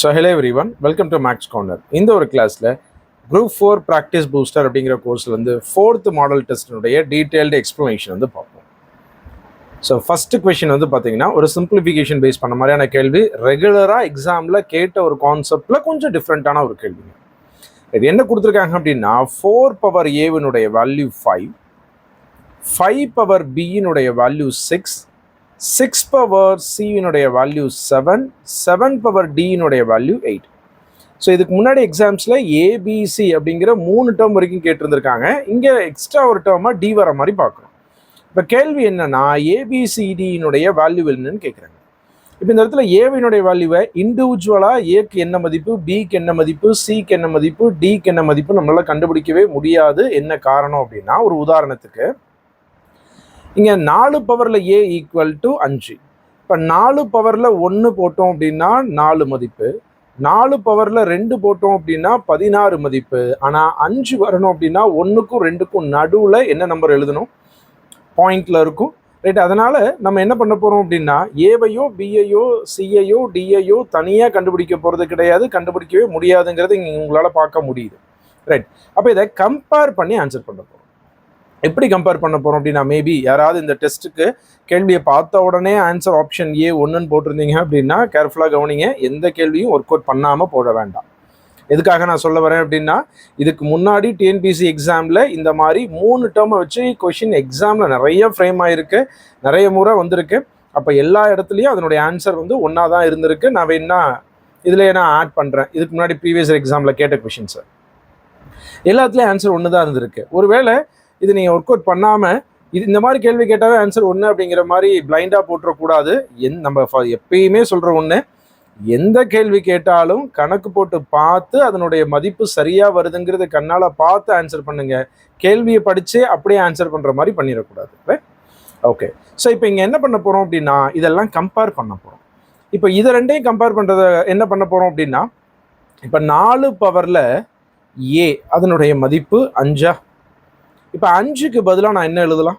So hello everyone, welcome to maths corner. இந்த ஒரு கிளாஸில் குரூப் 4 ப்ராக்டிஸ் பூஸ்டர் அப்படிங்கிற கோர்ஸில் வந்து 4th மாடல் டெஸ்டினுடைய டீட்டெயில்டு எக்ஸ்ப்ளனேஷன் வந்து பார்ப்போம். ஸோ ஃபஸ்ட்டு கொஷின் வந்து பார்த்தீங்கன்னா ஒரு சிம்பிளிஃபிகேஷன் பேஸ் பண்ண மாதிரியான கேள்வி. ரெகுலராக எக்ஸாமில் கேட்ட ஒரு கான்செப்டில் கொஞ்சம் டிஃப்ரெண்ட்டான ஒரு கேள்வி. இது என்ன கொடுத்துருக்காங்க அப்படின்னா 4 பவர் ஏவினுடைய வேல்யூ 5, 5 பவர் பியினுடைய வேல்யூ 6, 6 பவர் சியினுடைய வேல்யூ 7, 7 பவர் டியினுடைய வேல்யூ 8. ஸோ இதுக்கு முன்னாடி எக்ஸாம்ஸில் ஏபிசி அப்படிங்கிற 3 டேர்ம் வரைக்கும் கேட்டிருந்திருக்காங்க. இங்கே எக்ஸ்ட்ரா ஒரு டேர்மாக டி வர மாதிரி பார்க்குறோம். இப்போ கேள்வி என்னன்னா ஏபிசிடியினுடைய வேல்யூ என்னன்னு கேட்குறாங்க. இப்போ இந்த இடத்துல ஏவினுடைய வேல்யூவை இண்டிவிஜுவலாக ஏக்கு என்ன மதிப்பு, பிக்கு என்ன மதிப்பு, சிக்கு என்ன மதிப்பு, டிக்கு என்ன மதிப்பு நம்மளால் கண்டுபிடிக்கவே முடியாது. என்ன காரணம் அப்படின்னா, ஒரு உதாரணத்துக்கு இங்கே 4 பவரில் ஏ ஈக்குவல் டு 5. இப்போ 4 பவரில் 1 போட்டோம் அப்படின்னா 4 மதிப்பு, 4 பவரில் 2 போட்டோம் அப்படின்னா 16 மதிப்பு. ஆனால் 5 வரணும் அப்படின்னா 1க்கும் 2க்கும் நடுவில் என்ன நம்பர் எழுதணும், பாயிண்டில் இருக்கும், ரைட்? அதனால் நம்ம என்ன பண்ண போகிறோம் அப்படின்னா ஏவையோ பிஐயோ சிஐயோ டிஐயோ தனியாக கண்டுபிடிக்க போகிறது கிடையாது, கண்டுபிடிக்கவே முடியாதுங்கிறது இங்கே உங்களால் பார்க்க முடியுது, ரைட்? அப்போ இதை கம்பேர் பண்ணி ஆன்சர் பண்ண போகிறோம். எப்படி கம்பேர் பண்ண போகிறோம் அப்படின்னா, மேபி யாராவது இந்த டெஸ்ட்டுக்கு கேள்வியை பார்த்த உடனே ஆன்சர் ஆப்ஷன் ஏ 1ன்னு போட்டிருந்தீங்க அப்படின்னா கேர்ஃபுல்லாக கவனிங்க, எந்த கேள்வியும் ஒர்க் அவுட் பண்ணாமல் போட வேண்டாம். எதுக்காக நான் சொல்ல வரேன் அப்படின்னா, இதுக்கு முன்னாடி டிஎன்பிசி எக்ஸாமில் இந்த மாதிரி 3 டேர்மை வச்சு கொஷின் எக்ஸாமில் நிறைய ஃப்ரேம் ஆகிருக்கு, நிறைய முறை வந்திருக்கு. அப்போ எல்லா இடத்துலையும் அதனுடைய ஆன்சர் வந்து ஒன்றா தான் இருந்திருக்கு. நான் வேணா இதில் நான் ஆட் பண்ணுறேன். இதுக்கு முன்னாடி ப்ரீவியஸ் எக்ஸாமில் கேட்ட கொஷின்ஸை எல்லாத்துலேயும் ஆன்சர் ஒன்று தான் இருந்திருக்கு. ஒருவேளை இது நீங்கள் ஒர்க் அவுட் பண்ணாமல் இந்த மாதிரி கேள்வி கேட்டாவே ஆன்சர் ஒன்று அப்படிங்கிற மாதிரி பிளைண்டாக போட்டுறக்கூடாது. நம்ம எப்பயுமே சொல்கிற ஒன்று, எந்த கேள்வி கேட்டாலும் கணக்கு போட்டு பார்த்து அதனுடைய மதிப்பு சரியாக வருதுங்கிறது கண்ணால் பார்த்து ஆன்சர் பண்ணுங்கள். கேள்வியை படித்து அப்படியே ஆன்சர் பண்ணுற மாதிரி பண்ணிடக்கூடாது, ரைட்? ஓகே. ஸோ இப்போ இங்கே என்ன பண்ண போகிறோம் அப்படின்னா இதெல்லாம் கம்பேர் பண்ண போகிறோம். இப்போ இதை ரெண்டையும் கம்பேர் பண்ணுறத என்ன பண்ண போகிறோம் அப்படின்னா, இப்போ 4 பவரில் ஏ அதனுடைய மதிப்பு 5. இப்போ 5க்கு பதிலாக நான் என்ன எழுதலாம்,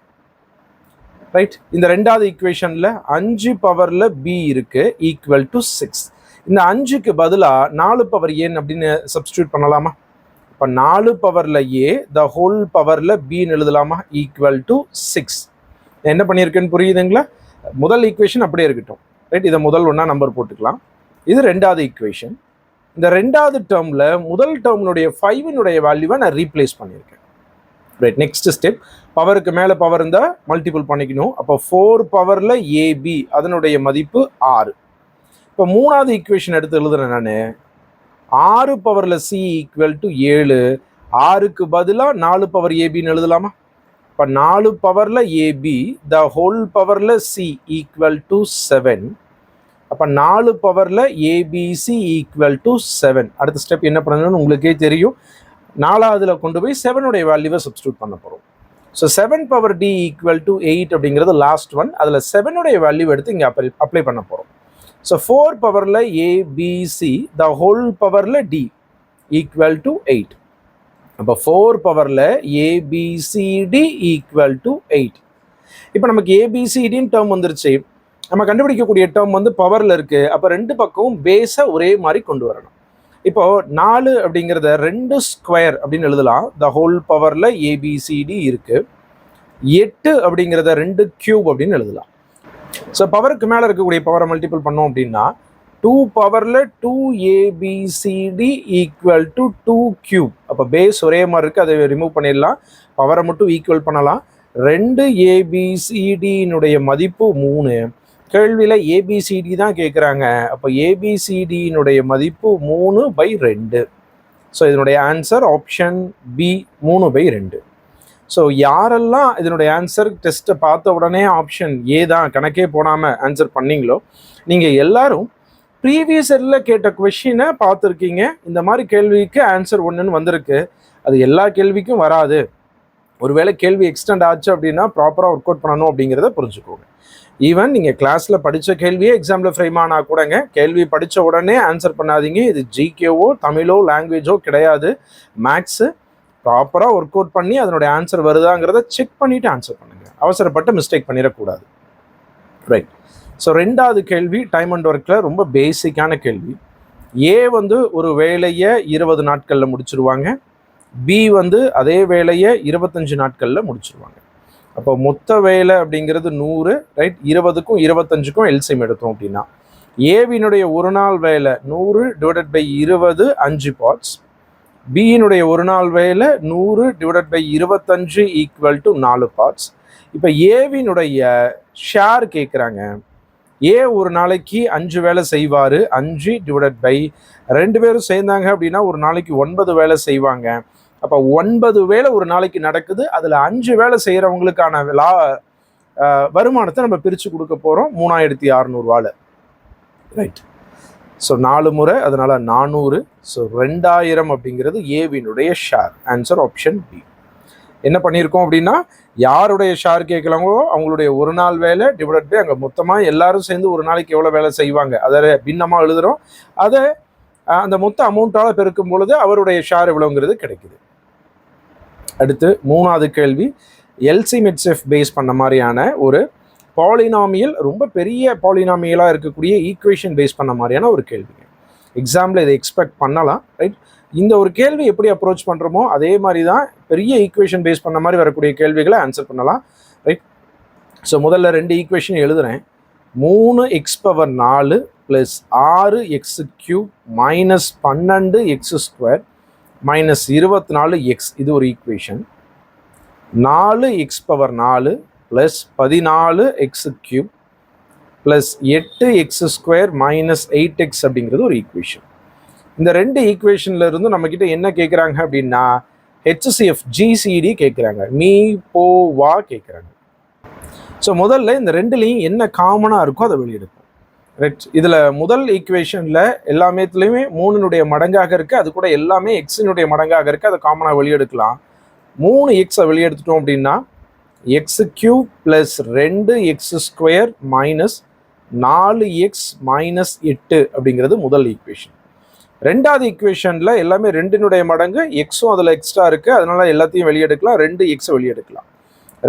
ரைட்? இந்த ரெண்டாவது ஈக்குவேஷனில் 5 பவரில் பி இருக்கு ஈக்குவல் டு 6. இந்த 5க்கு பதிலாக 4 பவர் ஏன் அப்படின்னு சப்ஸ்டியூட் பண்ணலாமா? இப்போ 4 பவரில் ஏ த ஹோல் பவரில் பின்னு எழுதலாமா, ஈக்குவல் டு 6. என்ன பண்ணியிருக்கேன்னு புரியுதுங்களா? முதல் ஈக்குவேஷன் அப்படியே இருக்கட்டும், ரைட்? இதை முதல் ஒன்றா நம்பர் போட்டுக்கலாம். இது ரெண்டாவது ஈக்குவேஷன். இந்த ரெண்டாவது டேர்மில் முதல் டேர்மினுடைய 5னுடைய வேல்யூவை நான் ரீப்ளேஸ் பண்ணியிருக்கேன், ரைட்? நெக்ஸ்ட் ஸ்டெப், பவருக்கு மேலே பவர் இருந்தால் மல்டிபிள் பண்ணிக்கணும். அப்போ 4 பவரில் ஏபி அதனுடைய மதிப்பு 6. இப்போ மூணாவது ஈக்குவேஷன் எடுத்து எழுதுறேன் நான், 6 பவரில் சி ஈக்குவல் டு 7. 6க்கு பதிலாக 4 பவர் ஏபின்னு எழுதலாமா? இப்போ 4 பவரில் ஏபி த ஹோல் பவரில் சி ஈக்குவல் டு 7. அப்போ 4 பவரில் ஏபிசி ஈக்குவல் டு 7. அடுத்த ஸ்டெப் என்ன பண்ணணும்னு உங்களுக்கே தெரியும். 4ஆவதுல கொண்டு போய் 7உடைய வேல்யூவை சப்ஸ்டியூட் பண்ண போகிறோம். So 7 power T equal to 8 அப்படிங்கிறது லாஸ்ட் ஒன். அதில் 7உடைய வேல்யூ எடுத்து இங்கே அப்ளை பண்ண போகிறோம். ஸோ 4 பவரில் ஏபிசி த ஹோல் பவரில் டி ஈக்குவல் டு 8. அப்போ 4 பவரில் ஏபிசிடி ஈக்குவல் டு 8. இப்போ நமக்கு ஏபிசிடின்னு டேர்ம் வந்துருச்சு. நம்ம கண்டுபிடிக்கக்கூடிய டேர்ம் வந்து பவரில் இருக்குது. அப்போ ரெண்டு பக்கமும் பேஸை ஒரே மாதிரி கொண்டு வரணும். இப்போ 4 அப்படிங்கிறத 2 ஸ்கொயர் அப்படின்னு எழுதலாம். த ஹோல் பவரில் ஏபிசிடி இருக்கு. 8 அப்படிங்கிறத 2 கியூப் அப்படின்னு எழுதலாம். ஸோ பவருக்கு மேலே இருக்கக்கூடிய பவரை மல்டிபிள் பண்ணோம் அப்படின்னா 2 பவரில் 2 ஏபிசிடி ஈக்குவல் டு 2 கியூப். அப்போ பேஸ் ஒரே மாதிரி இருக்குது, அதை ரிமூவ் பண்ணிடலாம். பவரை மட்டும் ஈக்குவல் பண்ணலாம். 2 ஏபிசிடியினுடைய மதிப்பு 3. கேள்வியில் ஏபிசிடி தான் கேட்குறாங்க. அப்போ ஏபிசிடியினுடைய மதிப்பு 3/2. ஸோ இதனுடைய ஆன்சர் ஆப்ஷன் பி 3/2. ஸோ யாரெல்லாம் இதனுடைய ஆன்சர் டெஸ்ட்டை பார்த்த உடனே ஆப்ஷன் ஏ தான் கணக்கே போடாமல் ஆன்சர் பண்ணீங்களோ, நீங்கள் எல்லாரும் ப்ரீவியஸ் இயரில் கேட்ட கொஷினை பார்த்துருக்கீங்க. இந்த மாதிரி கேள்விக்கு ஆன்சர் 1ன்னு வந்திருக்கு. அது எல்லா கேள்விக்கும் வராது. ஒருவேளை கேள்வி எக்ஸ்டெண்ட் ஆச்சு அப்படின்னா ப்ராப்பராக ஒர்க் அவுட் பண்ணணும் அப்படிங்கிறத புரிஞ்சுக்கோங்க. ஈவன் நீங்கள் கிளாஸில் படித்த கேள்வியே எக்ஸாமில் ஃப்ரேம் ஆனால் கூடங்க, கேள்வி படித்த உடனே ஆன்சர் பண்ணாதீங்க. இது ஜிகேவோ தமிழோ லாங்குவேஜோ கிடையாது. மேக்ஸு ப்ராப்பராக ஒர்க் அவுட் பண்ணி அதனுடைய ஆன்சர் வருதாங்கிறத செக் பண்ணிவிட்டு ஆன்சர் பண்ணுங்கள். அவசரப்பட்டு மிஸ்டேக் பண்ணிடக்கூடாது, ரைட்? ஸோ ரெண்டாவது கேள்வி டைம் அண்ட் ஒர்க்கில் ரொம்ப பேசிக்கான கேள்வி. ஏ வந்து ஒரு வேலையை 20 நாட்களில் முடிச்சிருவாங்க, பி வந்து அதே வேலையை 25 நாட்களில் முடிச்சிருவாங்க. அப்போ மொத்த வேலை அப்படிங்கிறது 100, ரைட்? 20க்கும் 25க்கும் எல்சிஎம் எடுத்தோம் அப்படின்னா ஏவினுடைய ஒரு நாள் வேலை 100 டிவைடட் பை 20 5 பார்ட்ஸ், பியினுடைய ஒரு நாள் வேலை 100 divided by 25 equal to 4 parts. இப்போ ஏவினுடைய ஷேர் கேட்குறாங்க. ஏ ஒரு நாளைக்கு 5 வேலை செய்வார், 5 டிவைடட் பை 2 பேரும் சேர்ந்தாங்க அப்படின்னா ஒரு நாளைக்கு 9 வேலை செய்வாங்க. அப்போ 9 வேலை ஒரு நாளைக்கு நடக்குது. அதில் 5 வேலை செய்கிறவங்களுக்கான வருமானத்தை நம்ம பிரித்து கொடுக்க போகிறோம் 3600 ரைட். ஸோ 4 முறை, அதனால் 400. ஸோ 2000 அப்படிங்கிறது ஏவினுடைய ஷேர். Answer option B. என்ன பண்ணியிருக்கோம் அப்படின்னா யாருடைய ஷேர் கேட்கலாங்களோ அவங்களுடைய ஒரு நாள் வேலை டிவைட் பை அங்கே மொத்தமாக எல்லாரும் சேர்ந்து ஒரு நாளைக்கு எவ்வளோ வேலை செய்வாங்க அதை பின்னமாக எழுதுகிறோம். அதை அந்த மொத்த அமௌண்ட்டால் பெருக்கும் பொழுது அவருடைய ஷேர் எவ்வளோங்கிறது கிடைக்குது. அடுத்து 3வது கேள்வி, எல்சிஎம் ஹெச்எஃப் பேஸ் பண்ண மாதிரியான ஒரு பாலினாமியல், ரொம்ப பெரிய பாலினாமியலாக இருக்கக்கூடிய ஈக்குவேஷன் பேஸ் பண்ண மாதிரியான ஒரு கேள்வி. எக்ஸாம்பிள் இதை எக்ஸ்பெக்ட் பண்ணலாம், ரைட்? இந்த ஒரு கேள்வி எப்படி அப்ரோச் பண்ணுறோமோ அதே மாதிரி தான் பெரிய ஈக்குவேஷன் பேஸ் பண்ண மாதிரி வரக்கூடிய கேள்விகளை ஆன்சர் பண்ணலாம், ரைட்? ஸோ முதல்ல 2 ஈக்குவேஷன் எழுதுகிறேன். 3x⁴ plus 6x³ minus 12x² minus 24x, இது ஒரு equation. 4x⁴ plus 14x³ plus 8x² minus 8x அப்படிங்கிறது ஒரு ஈக்குவேஷன். இந்த 2 ஈக்குவேஷன்ல இருந்து நம்மக்கிட்ட என்ன கேட்குறாங்க அப்படின்னா ஹெச்சிஎஃப் ஜிசிடி கேட்குறாங்க, மீ போ வா கேட்குறாங்க. ஸோ முதல்ல இந்த 2லையும் என்ன காமனாக இருக்கோ அதை வெளியெடுப்போம், ரைட்? இதில் முதல் ஈக்குவேஷனில் எல்லாமேத்துலேயுமே 3னுடைய மடங்காக இருக்குது, அது கூட எல்லாமே எக்ஸினுடைய மடங்காக இருக்குது, அதை காமனாக வெளியெடுக்கலாம். 3x வெளியெடுத்துட்டோம் அப்படின்னா x³ plus 2x² minus 4x minus 8 அப்படிங்கிறது முதல் ஈக்குவேஷன். 2வது ஈக்குவேஷனில் எல்லாமே 2னுடைய மடங்கு, எக்ஸும் அதில் எக்ஸ்ட்ரா இருக்குது, அதனால எல்லாத்தையும் வெளியெடுக்கலாம். 2x வெளியெடுக்கலாம்.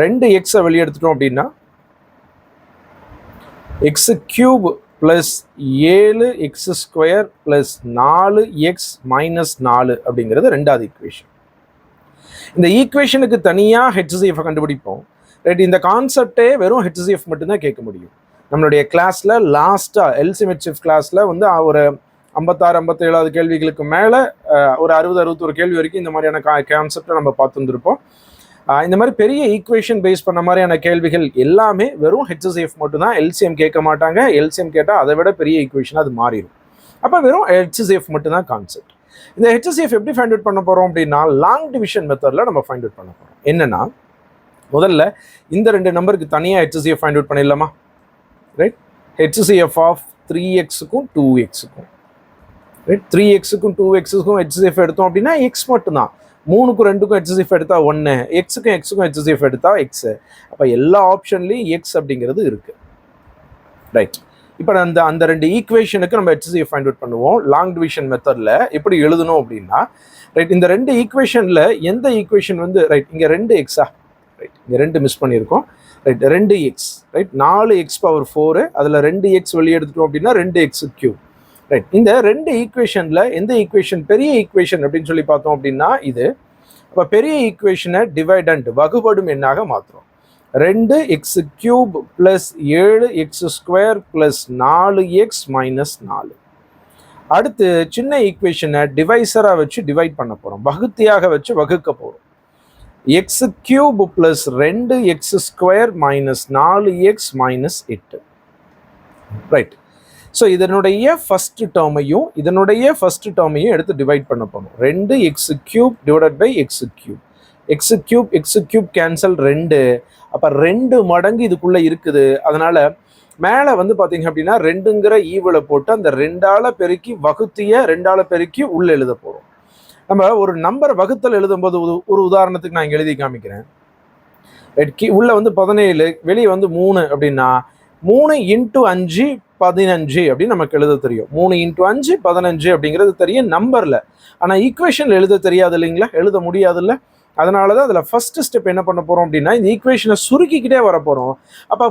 2x வெளியெடுத்துட்டோம் அப்படின்னா x³ plus 7x² plus 4x minus 4 அப்படிங்கிறது 2வது ஈக்குவேஷன். இந்த ஈக்குவேஷனுக்கு தனியாக ஹெச்சிஎஃப் கண்டுபிடிப்போம், ரைட்? இந்த கான்செப்டே வெறும் ஹெச்சிஎஃப் மட்டும்தான் கேட்க முடியும். நம்மளுடைய கிளாஸில் லாஸ்ட்டாக எல்சிஎம் ஹெச்எஃப் கிளாஸில் வந்து ஒரு 56-57 கேள்விகளுக்கு மேலே ஒரு 60-61 கேள்வி வரைக்கும் இந்த மாதிரியான கான்செப்டை நம்ம பார்த்துருந்துருப்போம். இந்த மாதிரி பெரிய ஈக்குவேஷன் பேஸ் பண்ண மாதிரியான கேள்விகள் எல்லாமே வெறும் ஹெச்சிஎஃப் மட்டும்தான், எல்சிஎம் கேட்க மாட்டாங்க. எல்சிஎம் கேட்டால் அதை விட பெரிய ஈக்குவேஷன் அது மாறிடும். அப்போ வெறும் ஹெச்சிஎஃப் மட்டும்தான் கான்செப்ட். இந்த ஹெச்சிஎஃப் எப்படி ஃபைண்ட் அவுட் பண்ண போகிறோம் அப்படின்னா லாங் டிவிஷன் மெத்தடில் நம்ம ஃபைண்ட் அவுட் பண்ண போகிறோம். என்னன்னா முதல்ல இந்த 2 நம்பருக்கு தனியாக ஹெச்சிஎஃப் ஃபைண்ட் அவுட் பண்ணிடலாமா, ரைட்? ஹெச்சிஎஃப் ஆஃப் 3x-க்கும் 2x-க்கும், ரைட்? 3x-க்கும் 2x-க்கும் ஹெச்சிஎஃப் எடுத்தோம் அப்படின்னா எக்ஸ் மட்டும்தான். 3க்கும் 2க்கும் ஹெச்சிஎஃப் எடுத்தால் 1, x-க்கும் ஹெச்சிஎஃப் எடுத்தால் எக்ஸ். அப்போ எல்லா ஆப்ஷன்லையும் எக்ஸ் அப்படிங்கிறது இருக்குது, ரைட்? இப்போ அந்த 2 ஈக்குவேஷனுக்கு நம்ம ஹெச்சிஎஃப் ஃபைண்ட் அவுட் பண்ணுவோம் லாங் டிவிஷன் மெத்தடில். எப்படி எழுதணும் அப்படின்னா, ரைட், இந்த 2 ஈக்குவேஷனில் எந்த ஈக்குவேஷன் வந்து, ரைட், இங்கே 2x, ரைட், இங்கே 2 மிஸ் பண்ணியிருக்கோம், ரைட்? 2x, right? 4x⁴, அதில் 2x வெளியே எடுத்துட்டோம் அப்படின்னா 2x³, ரைட்? இந்த 2 ஈக்குவேஷனில் எந்த ஈக்குவேஷன் பெரிய ஈக்குவேஷன் அப்படின்னு சொல்லி பார்த்தோம் அப்படின்னா இது. அப்போ பெரிய ஈக்குவேஷனை டிவைடண்ட் வகுபடும் எண்ணாக மாற்றுறோம். 2x³ plus 7x² plus 4x minus 4. அடுத்து சின்ன ஈக்குவேஷனை டிவைசராக வச்சு டிவைட் பண்ண போகிறோம், வகுத்தியாக வச்சு வகுக்க போகிறோம். x³ plus 2x² minus 4x minus 8, right? So இதனுடைய ஃபஸ்ட்டு டேர்மையும் எடுத்து டிவைட் பண்ண போகிறோம். 2x³ divided by x³. x³ cancel 2, அப்போ 2 மடங்கு இதுக்குள்ளே இருக்குது. அதனால் மேலே வந்து பார்த்தீங்க அப்படின்னா 2ங்கிற ஈவில் போட்டு அந்த 2ஆல் பெருக்கி வகுத்திய 2ஆல் பெருக்கி உள்ளே எழுத போகிறோம். நம்ம ஒரு நம்பர் வகுத்தல் எழுதும்போது ஒரு உதாரணத்துக்கு நான் எழுதி காமிக்கிறேன். உள்ளே வந்து 17, வெளியே வந்து 3 அப்படின்னா 3 × 5 15 அப்படின்னு நமக்கு எழுத தெரியும். 3 × 5 15 அப்படிங்கிறது தெரியும் நம்பரில். ஆனால் ஈக்குவேஷனில் எழுத தெரியாது இல்லைங்களா, எழுத முடியாது இல்லை. அதனால தான் அதில் ஃபர்ஸ்ட் ஸ்டெப் என்ன பண்ண போகிறோம் அப்படின்னா இந்த ஈக்குவேஷனை சுருக்கிக்கிட்டே வர போகிறோம். அப்போ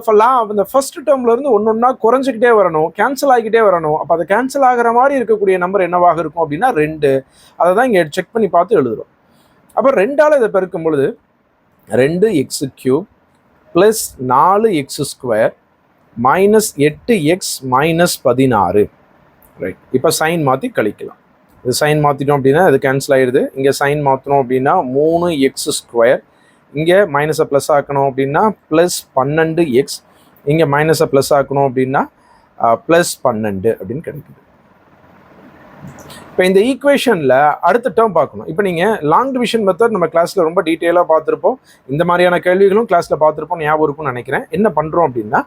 அந்த ஃபர்ஸ்ட் டேர்ம்லேருந்து ஒன்றா குறைஞ்சிக்கிட்டே வரணும், கேன்சல் ஆகிக்கிட்டே வரணும். அப்போ அது கேன்சல் ஆகிற மாதிரி இருக்கக்கூடிய நம்பர் என்னவாக இருக்கும் அப்படின்னா 2. அதை தான் இங்கே செக் பண்ணி பார்த்து எழுதுகிறோம். அப்போ 2ஆல் இதை பெருக்கும் பொழுது 2x³ plus 4x² minus 8x minus 16. Right, இப்போ சைன் மாற்றி கழிக்கலாம். இது சைன் மாற்றிட்டோம் அப்படின்னா அது கேன்சல் ஆகிடுது. இங்கே சைன் மாற்றணும் அப்படின்னா 3x², இங்கே மைனஸை ப்ளஸ் ஆக்கணும் அப்படின்னா ப்ளஸ் 12x, இங்கே மைனஸை ப்ளஸ் ஆக்கணும் அப்படின்னா ப்ளஸ் 12 அப்படின்னு கிடைக்குது. இப்போ இந்த ஈக்குவேஷனில் அடுத்த டேர்ம் பார்க்கணும். இப்போ நீங்கள் லாங் டிவிஷன் மெத்தட் நம்ம கிளாஸில் ரொம்ப டீட்டெயிலாக பார்த்துருப்போம். இந்த மாதிரியான கேள்விகளும் கிளாஸில் பார்த்துருப்போம், ஞாபகம் இருக்கும்னு நினைக்கிறேன். என்ன பண்ணுறோம் அப்படின்னா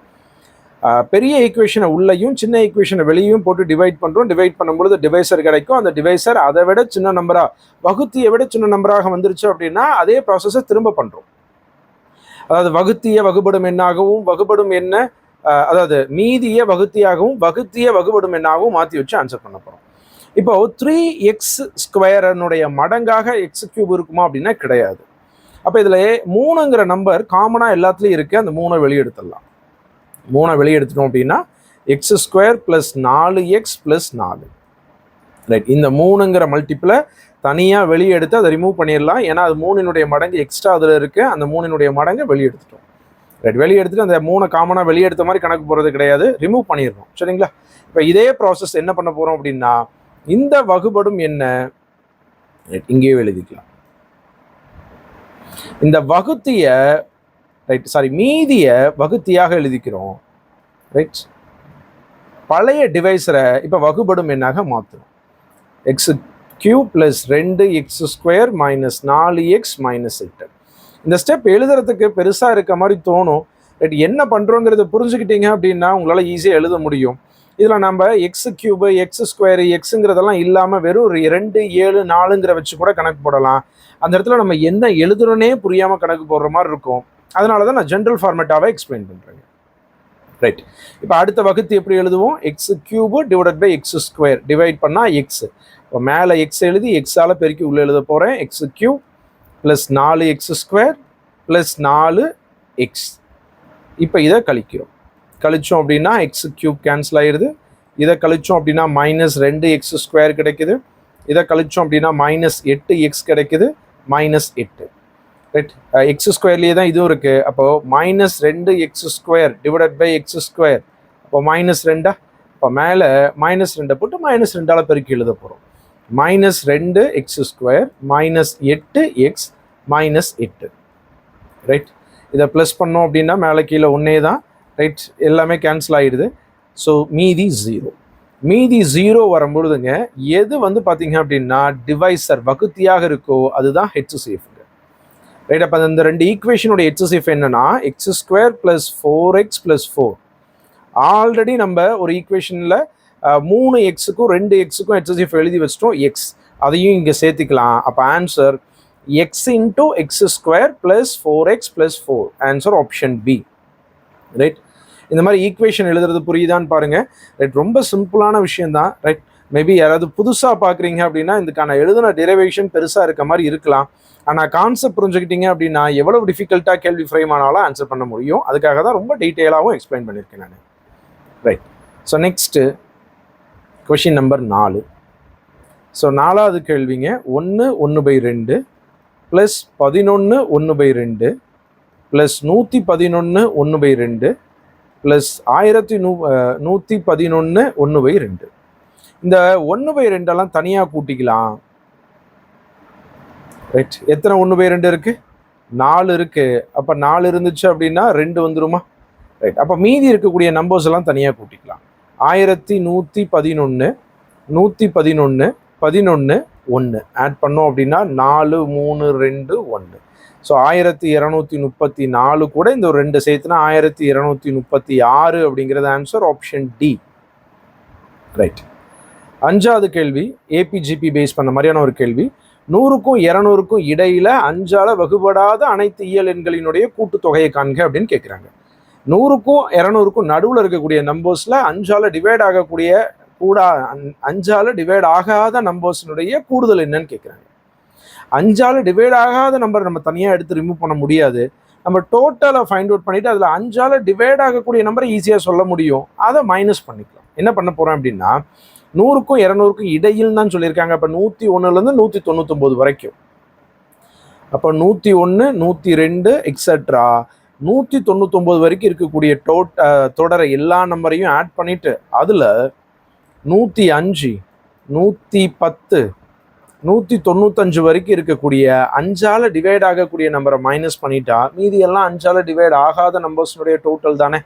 பெரிய ஈக்குவேஷனை உள்ளேயும் சின்ன ஈக்குவேஷனை வெளியும் போட்டு டிவைட் பண்ணுறோம். டிவைட் பண்ணும்பொழுது டிவைசர் கிடைக்கும். அந்த டிவைசர் அதை விட சின்ன நம்பராக, வகுத்தியை விட சின்ன நம்பராக வந்துருச்சு அப்படின்னா அதே ப்ராசஸை திரும்ப பண்ணுறோம். அதாவது வகுத்திய வகுபடும் எண்ணாகவும் வகுபடும் எண்ண அதாவது மீதிய வகுத்தியாகவும் வகுத்திய வகுபடும் எண்ணாகவும் மாற்றி வச்சு ஆன்சர் பண்ண போகிறோம். இப்போ 3x² மடங்காக x³ இருக்குமா அப்படின்னா கிடையாது. அப்போ இதில் 3ங்கிற நம்பர் காமனாக எல்லாத்துலேயும் இருக்குது. அந்த 3 வெளியெடுத்துடலாம். 3 வெளியெடுத்துட்டோம் அப்படின்னா x² + 4x + 4. ரைட், இந்த 3ங்கிற மல்டிப்பிளை தனியாக வெளியே எடுத்து அதை ரிமூவ் பண்ணிடலாம். ஏன்னா அது 3னுடைய மடங்கு எக்ஸ்ட்ரா அதில் இருக்குது. அந்த 3னுடைய மடங்கு வெளியே எடுத்துட்டோம். ரைட், வெளியே எடுத்துட்டு அந்த 3 காமனாக வெளியே எடுத்த மாதிரி கணக்கு போகிறது கிடையாது, ரிமூவ் பண்ணிடுறோம். சரிங்களா? இப்போ இதே ப்ராசஸ் என்ன பண்ண போகிறோம் அப்படின்னா இந்த வகுபடும் என்ன இங்கேயே எழுதிக்கலாம். இந்த வகுத்திய மீதிய வகுத்தியாக எழுதிக்கிறோம். ரைட், பழைய டிவைசரை இப்போ வகுபடும் எண்ணாக மாற்றுறோம். x³ + 2x² - 4x - 8. இந்த ஸ்டெப் எழுதுறதுக்கு பெருசாக இருக்க மாதிரி தோணும். ரைட், என்ன பண்ணுறோங்கிறத புரிஞ்சுக்கிட்டீங்க அப்படின்னா உங்களால் ஈஸியாக எழுத முடியும். இதில் நம்ம x³ x² எக்ஸுங்கிறதெல்லாம் இல்லாமல் வெறும் 2 7 4ங்கிற வச்சு கூட கணக்கு போடலாம். அந்த இடத்துல நம்ம என்ன எழுதுறோன்னே புரியாமல் கணக்கு போடுற மாதிரி இருக்கும். அதனால தான் நான் ஜென்ரல் ஃபார்மேட்டாகவே எக்ஸ்பிளைன் பண்ணுறேங்க. ரைட், இப்போ அடுத்த வகுத்து எப்படி எழுதுவோம்? x³ / x² டிவைட் பண்ணால் எக்ஸ். இப்போ மேலே எக்ஸ் எழுதி எக்ஸால் பெருக்கி உள்ளே எழுத போகிறேன். x³ + 4x² + 4x. இப்போ இதை கழிக்கிறோம். கழிச்சோம் அப்படின்னா x³ கேன்சல் ஆயிடுது. இதை கழிச்சோம் அப்படின்னா -2x² கிடைக்குது. இதை கழிச்சோம் அப்படின்னா -8x கிடைக்குது, -8. ரைட், x²லேயே தான் இதுவும் இருக்குது. அப்போது -2x² / x². அப்போ -2. இப்போ மேலே -2 போட்டு -2ஆல் பெருக்கி எழுத போகிறோம். -2x² -8x -8. ரைட், இதை ப்ளஸ் பண்ணோம் அப்படின்னா மேலே கீழே ஒன்றே தான். ரைட், எல்லாமே கேன்சல் ஆகிடுது. ஸோ மீதி 0. மீதி 0 வரும்பொழுதுங்க எது பார்த்தீங்க அப்படின்னா டிவைசர் வகுத்தியாக இருக்கோ அதுதான் HCF. ரைட், அப்போ அந்த 2 ஈக்குவேஷனுடைய HCF என்னன்னா x² + 4x + 4. ஆல்ரெடி நம்ம ஒரு ஈக்குவேஷனில் 3xக்கும் 2xக்கும் HCF எழுதி வச்சிட்டோம். எக்ஸ் அதையும் இங்கே சேர்த்துக்கலாம். அப்போ answer x × x² + 4x + 4. Answer option B. Right, இந்த மாதிரி ஈக்குவேஷன் எழுதுறது புரியுதான்னு பாருங்க. ரைட், ரொம்ப சிம்பிளான விஷயம்தான். ரைட், மேபி யாராவது புதுசாக பார்க்குறீங்க அப்படின்னா இதுக்கான எழுதுன டெரிவேஷன் பெருசாக இருக்க மாதிரி இருக்கலாம். ஆனால் கான்செப்ட் புரிஞ்சுக்கிட்டீங்க அப்படின்னா எவ்வளவு டிஃபிகல்ட்டாக கேள்வி ஃப்ரேம் ஆனாலும் ஆன்சர் பண்ண முடியும். அதுக்காக தான் ரொம்ப டீட்டெயிலாகவும் எக்ஸ்பிளைன் பண்ணியிருக்கேன் நான். Right, so next question number 4. So 4வது கேள்விங்க 1 1/2 ப்ளஸ் 11 1/2 ப்ளஸ் 111 1/2 ப்ளஸ் 1111 1/2. இந்த 1/2 தனியாக கூட்டிக்கலாம். ரைட், எத்தனை 1/2 இருக்குது? 4 இருக்குது. அப்போ 4 இருந்துச்சு அப்படின்னா 2 வந்துருமா? ரைட், அப்போ மீதி இருக்கக்கூடிய நம்பர்ஸ் எல்லாம் தனியாக கூட்டிக்கலாம். 1111 111 11 1 ஆட் பண்ணோம் அப்படின்னா 4 3 2 1. ஸோ 1234 கூட இந்த ஒரு 2 சேர்த்துனா 1236 அப்படிங்கிறது ஆன்சர் ஆப்ஷன் டி. ரைட், 5வது கேள்வி ஏபிஜிபி பேஸ் பண்ண மாதிரியான ஒரு கேள்வி. 100க்கும் 200க்கும் இடையில 5ஆல் வகுபடாத அனைத்து இயல் எண்களினுடைய கூட்டுத்தொகையை காண்க அப்படின்னு கேட்குறாங்க. 100க்கும் 200க்கும் நடுவில் இருக்கக்கூடிய நம்பர்ஸில் 5ஆல் டிவைட் ஆகாத நம்பர்ஸினுடைய கூடுதல் என்னன்னு கேட்குறாங்க. 5ஆல் டிவைட் ஆகாத நம்பர் நம்ம தனியாக எடுத்து ரிமூவ் பண்ண முடியாது. நம்ம டோட்டலை ஃபைண்ட் அவுட் பண்ணிவிட்டு அதில் 5ஆல் டிவைட் ஆகக்கூடிய நம்பரை ஈஸியாக சொல்ல முடியும். அதை மைனஸ் பண்ணிக்கலாம். என்ன பண்ண போகிறோம் அப்படின்னா 100க்கும் 200க்கும் இடையில் தான் சொல்லியிருக்காங்க. அப்போ 101லேருந்து 199 வரைக்கும். அப்போ 101, 102 எக்ஸட்ரா 199 வரைக்கும் இருக்கக்கூடிய தொடரை எல்லா நம்பரையும் ஆட் பண்ணிவிட்டு அதில் 105, 110, 195 வரைக்கும் இருக்கக்கூடிய 5ஆல் டிவைட் ஆகக்கூடிய நம்பரை மைனஸ் பண்ணிட்டா மீதி எல்லாம் 5ஆல் டிவைட் ஆகாத நம்பர்ஸ்னுடைய டோட்டல் தானே.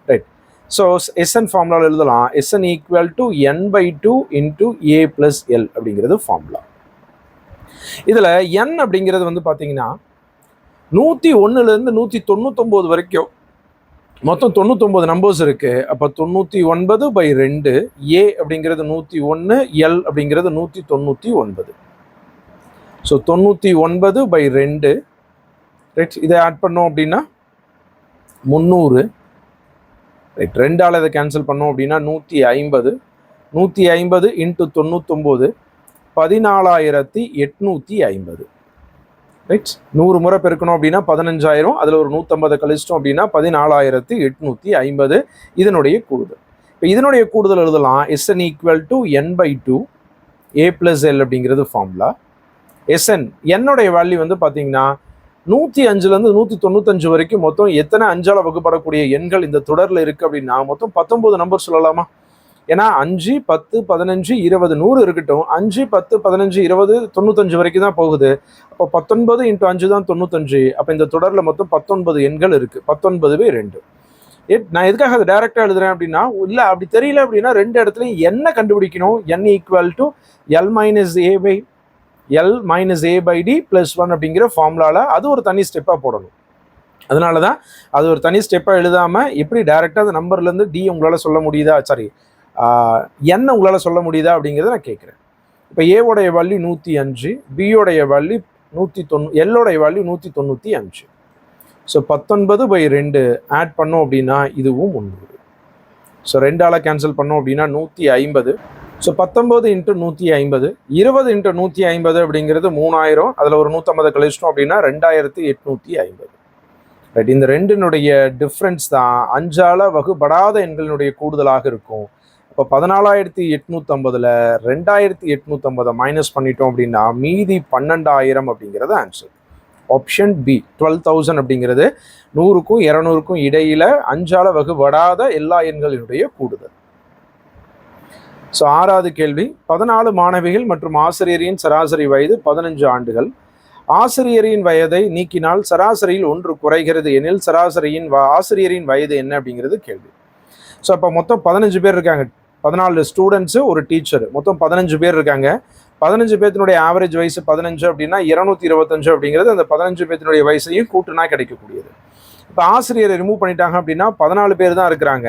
ரைட். ஸோ எஸ்என் ஃபார்முலாவில் எழுதலாம். SN equal to n/2 into a + l அப்படிங்கிறது ஃபார்முலா. இதில் n அப்படிங்கிறது வந்து பார்த்தீங்கன்னா 101லேருந்து 199 வரைக்கும் மொத்தம் 99 நம்பர்ஸ் இருக்கு. அப்போ 99/2 a அப்படிங்கிறது 101, l அப்படிங்கிறது 199. So 99/2 right. இதை ஆட் பண்ணோம் அப்படின்னா 300. ரைட். 2ஆல் இதை கேன்சல் பண்ணோம் அப்படின்னா 150. 150 இன்ட்டு 99 14,850. ரைட். 100 முறை பெருக்கணும் அப்படின்னா 15,000. அதில் ஒரு 150 கழிச்சிட்டோம் அப்படின்னா 14,850 இதனுடைய கூடுதல். இப்போ இதனுடைய கூடுதல் எழுதலாம். SN equal to n/2 a + l அப்படிங்கிறது ஃபார்முலா. எஸ்என் என்னுடைய வேல்யூ வந்து பார்த்தீங்கன்னா 105லேருந்து 195 வரைக்கும் மொத்தம் எத்தனை 5ஆல் வகுப்படக்கூடிய எண்கள் இந்த தொடரில் இருக்குது அப்படின்னா மொத்தம் 19 நம்பர் சொல்லலாமா? ஏன்னா 5, 10, 15, 20, 100 இருக்கட்டும். 5, 10, 15, 20, 95 வரைக்கும் தான் போகுது. அப்போ 19 × 5 தான் 95. அப்போ இந்த தொடரில் மொத்தம் 19 எண்கள் இருக்குது. 19/2. நான் எதுக்காக அதை டைரெக்டாக எழுதுறேன் அப்படின்னா, இல்லை அப்படி தெரியல அப்படின்னா 2 இடத்துலையும் என்ன கண்டுபிடிக்கணும். n equal to l - a/d + 1 அப்படிங்கிற ஃபார்முலாவில் அது ஒரு தனி ஸ்டெப்பாக போடணும். அதனால தான் அது ஒரு தனி ஸ்டெப்பாக எழுதாமல் எப்படி டைரெக்டாக அந்த நம்பர்லேருந்து டி உங்களால் சொல்ல முடியுதா, என்ன உங்களால் சொல்ல முடியுதா அப்படிங்கிறத நான் கேட்குறேன். இப்போ ஏவோடைய வேல்யூ 105, பியோடைய வேல்யூ 190, எல்லோடைய வேல்யூ 195. ஸோ 19/2 ஆட் பண்ணோம் அப்படின்னா இதுவும் 100. ஸோ 2ஆல் கேன்சல் பண்ணோம் அப்படின்னா 150. ஸோ 19 × 150, 20 × 150 அப்படிங்கிறது 3000. அதில் ஒரு 150 கழிச்சிட்டோம் அப்படின்னா 2850. ரைட். இந்த ரெண்டினுடைய டிஃப்ரென்ஸ் தான் 5ஆல் வகுப்படாத எண்களினுடைய கூடுதலாக இருக்கும். இப்போ 14,850ல் 2,850 மைனஸ் பண்ணிட்டோம் அப்படின்னா மீதி 12,000 அப்படிங்கிறது ஆன்சர். ஆப்ஷன் பி 12,000 அப்படிங்கிறது 100க்கும் 200க்கும் இடையில 5ஆல் வகுப்படாத எல்லா எண்களினுடைய கூடுதல். ஸோ 6வது கேள்வி. 14 மாணவிகள் மற்றும் ஆசிரியரின் சராசரி வயது 15 ஆண்டுகள். ஆசிரியரின் வயதை நீக்கினால் சராசரியில் 1 குறைகிறது எனில் ஆசிரியரின் வயது என்ன அப்படிங்கிறது கேள்வி. ஸோ அப்போ மொத்தம் 15 பேர் இருக்காங்க. 14 ஸ்டூடெண்ட்ஸு, ஒரு டீச்சர், மொத்தம் 15 பேர் இருக்காங்க. 15 பேர்த்தினுடைய ஆவரேஜ் வயசு 15 அப்படின்னா 225 அப்படிங்கிறது அந்த 15 பேர்த்தினுடைய வயசையும் கூட்டுனா கிடைக்கக்கூடியது. இப்போ ஆசிரியரை ரிமூவ் பண்ணிட்டாங்க அப்படின்னா 14 பேர் தான் இருக்கிறாங்க.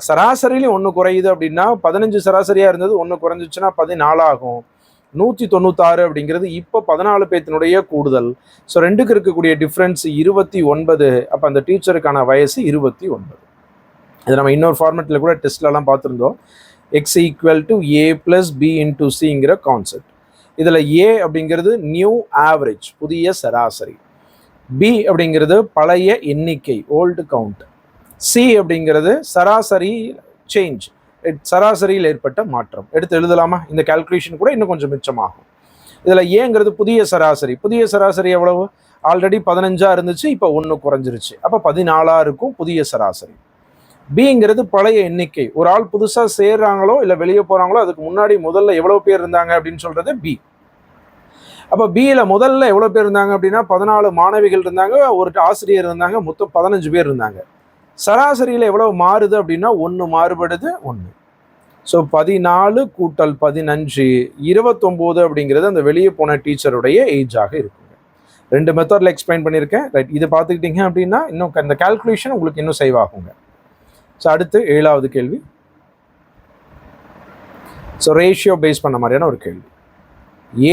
சராசரியிலும் 1 குறையுது அப்படின்னா 15 சராசரியாக இருந்தது 1 குறைஞ்சிச்சுன்னா 14 ஆகும். 196 அப்படிங்கிறது இப்போ 14 பேர்த்தினுடைய கூடுதல். ஸோ 2க்கு இருக்கக்கூடிய டிஃப்ரென்ஸ் 29. அப்போ அந்த டீச்சருக்கான வயசு 29. இதை நம்ம இன்னொரு ஃபார்மெட்டில் கூட டெஸ்ட்லலாம் பார்த்துருந்தோம். x equal to a + b × cங்கிற கான்செப்ட். இதில் a அப்படிங்கிறது நியூ ஆவரேஜ், புதிய சராசரி. b அப்படிங்கிறது பழைய எண்ணிக்கை, ஓல்டு கவுண்ட். c அப்படிங்கிறது சராசரி சேஞ்ச், சராசரியில் ஏற்பட்ட மாற்றம். எடுத்து எழுதலாமா? இந்த கால்குலேஷன் கூட இன்னும் கொஞ்சம் மிச்சமாகும். இதில் ஏங்கிறது புதிய சராசரி. புதிய சராசரி எவ்வளவு? ஆல்ரெடி 15 இருந்துச்சு, இப்போ 1 குறைஞ்சிருச்சு. அப்போ 14 இருக்கும் புதிய சராசரி. பிங்கிறது பழைய எண்ணிக்கை. ஒரு ஆள் புதுசாக சேர்றாங்களோ இல்லை வெளியே போகிறாங்களோ அதுக்கு முன்னாடி முதல்ல எவ்வளோ பேர் இருந்தாங்க அப்படின்னு சொல்கிறது பி. அப்போ பியில் முதல்ல எவ்வளோ பேர் இருந்தாங்க அப்படின்னா 14 மாணவிகள் இருந்தாங்க, ஒரு ஆசிரியர் இருந்தாங்க, மொத்தம் 15 பேர் இருந்தாங்க. சராசரியில் எவ்வளோ மாறுது அப்படின்னா 1 மாறுபடுது, 1. ஸோ 14 கூட்டல் 15 29 அப்படிங்கிறது அந்த வெளியே போன டீச்சருடைய ஏஜாக இருக்குங்க. 2 மெத்தடில் எக்ஸ்பிளைன் பண்ணியிருக்கேன். ரைட். இதை பார்த்துக்கிட்டீங்க அப்படின்னா இன்னும் இந்த கால்குலேஷன் உங்களுக்கு இன்னும் சேவ் ஆகுங்க. ஸோ அடுத்து 7வது கேள்வி. ஸோ ரேஷியோ பேஸ் பண்ண மாதிரியான ஒரு கேள்வி.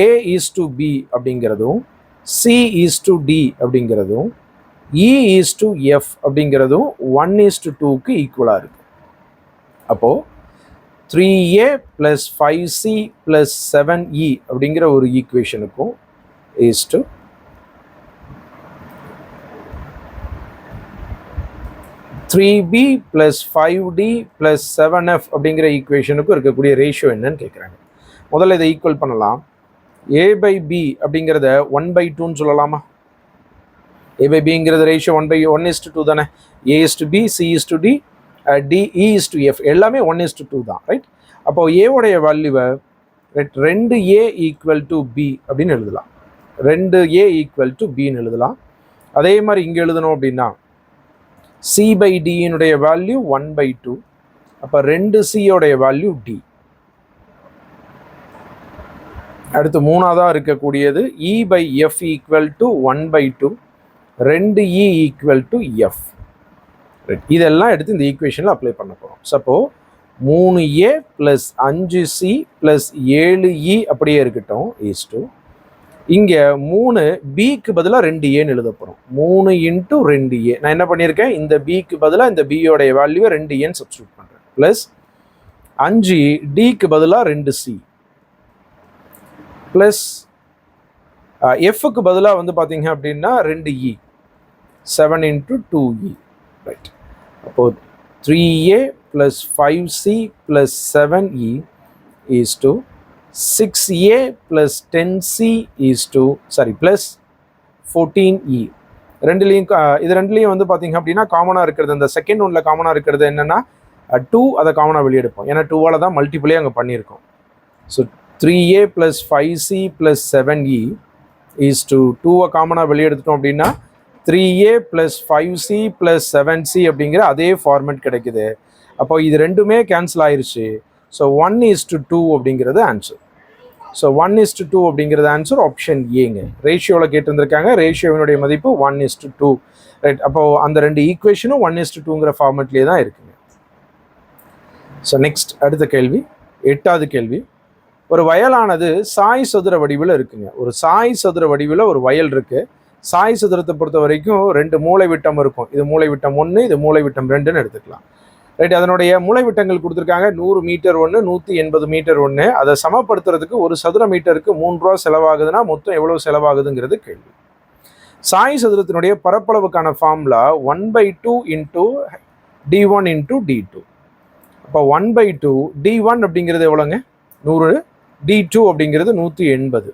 A:B அப்படிங்கிறதும் C:D அப்படிங்கிறதும் E:F அப்படிங்கிறதும் 1:2க்கு ஈக்குவலாக இருக்கு. அப்போது 3A + 5C + 7E அப்படிங்கிற ஒரு ஈக்குவேஷனுக்கும் is to 3b plus 5d plus 7f அப்படிங்கிற ஈக்குவேஷனுக்கு இருக்கக்கூடிய ரேஷியோ என்னன்னு கேட்குறாங்க. முதல்ல இதை ஈக்குவல் பண்ணலாம். a by b அப்படிங்கிறத 1/2ன்னு சொல்லலாமா? a by bங்கிறது ரேஷியோ 1:1 தானே. a is to b, c is to d, d e is to f எல்லாமே 1:2 தான், ரைட்? அப்போ a உடைய வேல்யூவை 2a ஈக்குவல் டு b அப்படின்னு எழுதலாம். 2a ஈக்குவல் டு bன்னு எழுதலாம். அதே மாதிரி இங்கே எழுதணும் அப்படின்னா c by d இனுடைய வேல்யூ 1/2. அப்போ 2c உடைய வேல்யூ d. அடுத்து மூணாவதாக இருக்கக்கூடியது e by f equal to 1/2, 2e equal to f. இதெல்லாம் எடுத்து இந்த ஈக்குவேஷனில் அப்ளை பண்ண போகிறோம். சப்போ 3a plus 5c plus 7e அப்படியே இருக்கட்டும் is to இங்கே 3 பிக்கு பதிலாக 2ஏன்னு எழுத போகிறோம். 3 × 2a. நான் என்ன பண்ணியிருக்கேன், இந்த பிக்கு பதிலாக இந்த பியோடைய வேல்யூவை 2ஏன்னு சப்ஸ்டியூட் பண்ணுறேன். ப்ளஸ் 5 டிக்கு பதிலாக 2c ப்ளஸ் எஃப்க்கு பதிலாக வந்து பார்த்தீங்க அப்படின்னா 2e, 7 × 2e, ரைட்? அப்போது 3a plus 5c plus 7e is to 6a plus 10c is to plus 14e. இது ரெண்டுலேயும் வந்து பார்த்தீங்க அப்படின்னா காமனாக இருக்கிறது, இந்த செகண்ட் ஒன்றில் காமனாக இருக்கிறது என்னென்னா 2, அதை காமனாக வெளியெடுப்போம். ஏன்னா 2ஆல் தான் மல்டிபிளே அங்கே பண்ணியிருக்கோம். So 3a plus 5c plus 7e is to 2-ஐ காமனாக வெளியெடுத்துட்டோம் அப்படின்னா 3a plus 5c plus 7c அப்படிங்கிற அதே ஃபார்மேட் கிடைக்குது. அப்போ இது ரெண்டுமே கேன்சல் ஆயிடுச்சு. ஸோ 1:2 அப்படிங்கிறது ஆன்சர். ஸோ 1:2 அப்படிங்கிறது ஆன்சர் ஆப்ஷன் ஏங்க. ரேஷியோவில் கேட்டிருந்திருக்காங்க, ரேஷியோவினுடைய மதிப்பு 1:2, ரைட்? அப்போது அந்த ரெண்டு ஈக்குவேஷனும் 1:2ங்கிற ஃபார்மேட்லேயே தான் இருக்குங்க. ஸோ நெக்ஸ்ட் அடுத்த கேள்வி, 8வது கேள்வி. ஒரு வயலானது சாய் சதுர வடிவில் இருக்குங்க. ஒரு சாய் சதுர வடிவில் ஒரு வயல் இருக்குது. சாய் சதுரத்தை பொறுத்த வரைக்கும் 2 மூலை விட்டம் இருக்கும். இது மூலை விட்டம் 1, இது மூலை விட்டம் 2ன்னு எடுத்துக்கலாம், ரைட்? அதனுடைய மூலைவிட்டங்கள் கொடுத்துருக்காங்க. 100 மீட்டர் 1, 180 மீட்டர் 1. அதை சமப்படுத்துறதுக்கு ஒரு சதுர மீட்டருக்கு 3 ரூபா செலவாகுதுன்னா மொத்தம் எவ்வளோ செலவாகுதுங்கிறது கேள்வி. சாய் சதுரத்தினுடைய பரப்பளவுக்கான ஃபார்முலா 1/2 × d1 × d2. அப்போ 1/2 d1 அப்படிங்கிறது எவ்வளோங்க? 100. d2 அப்படிங்கிறது 180.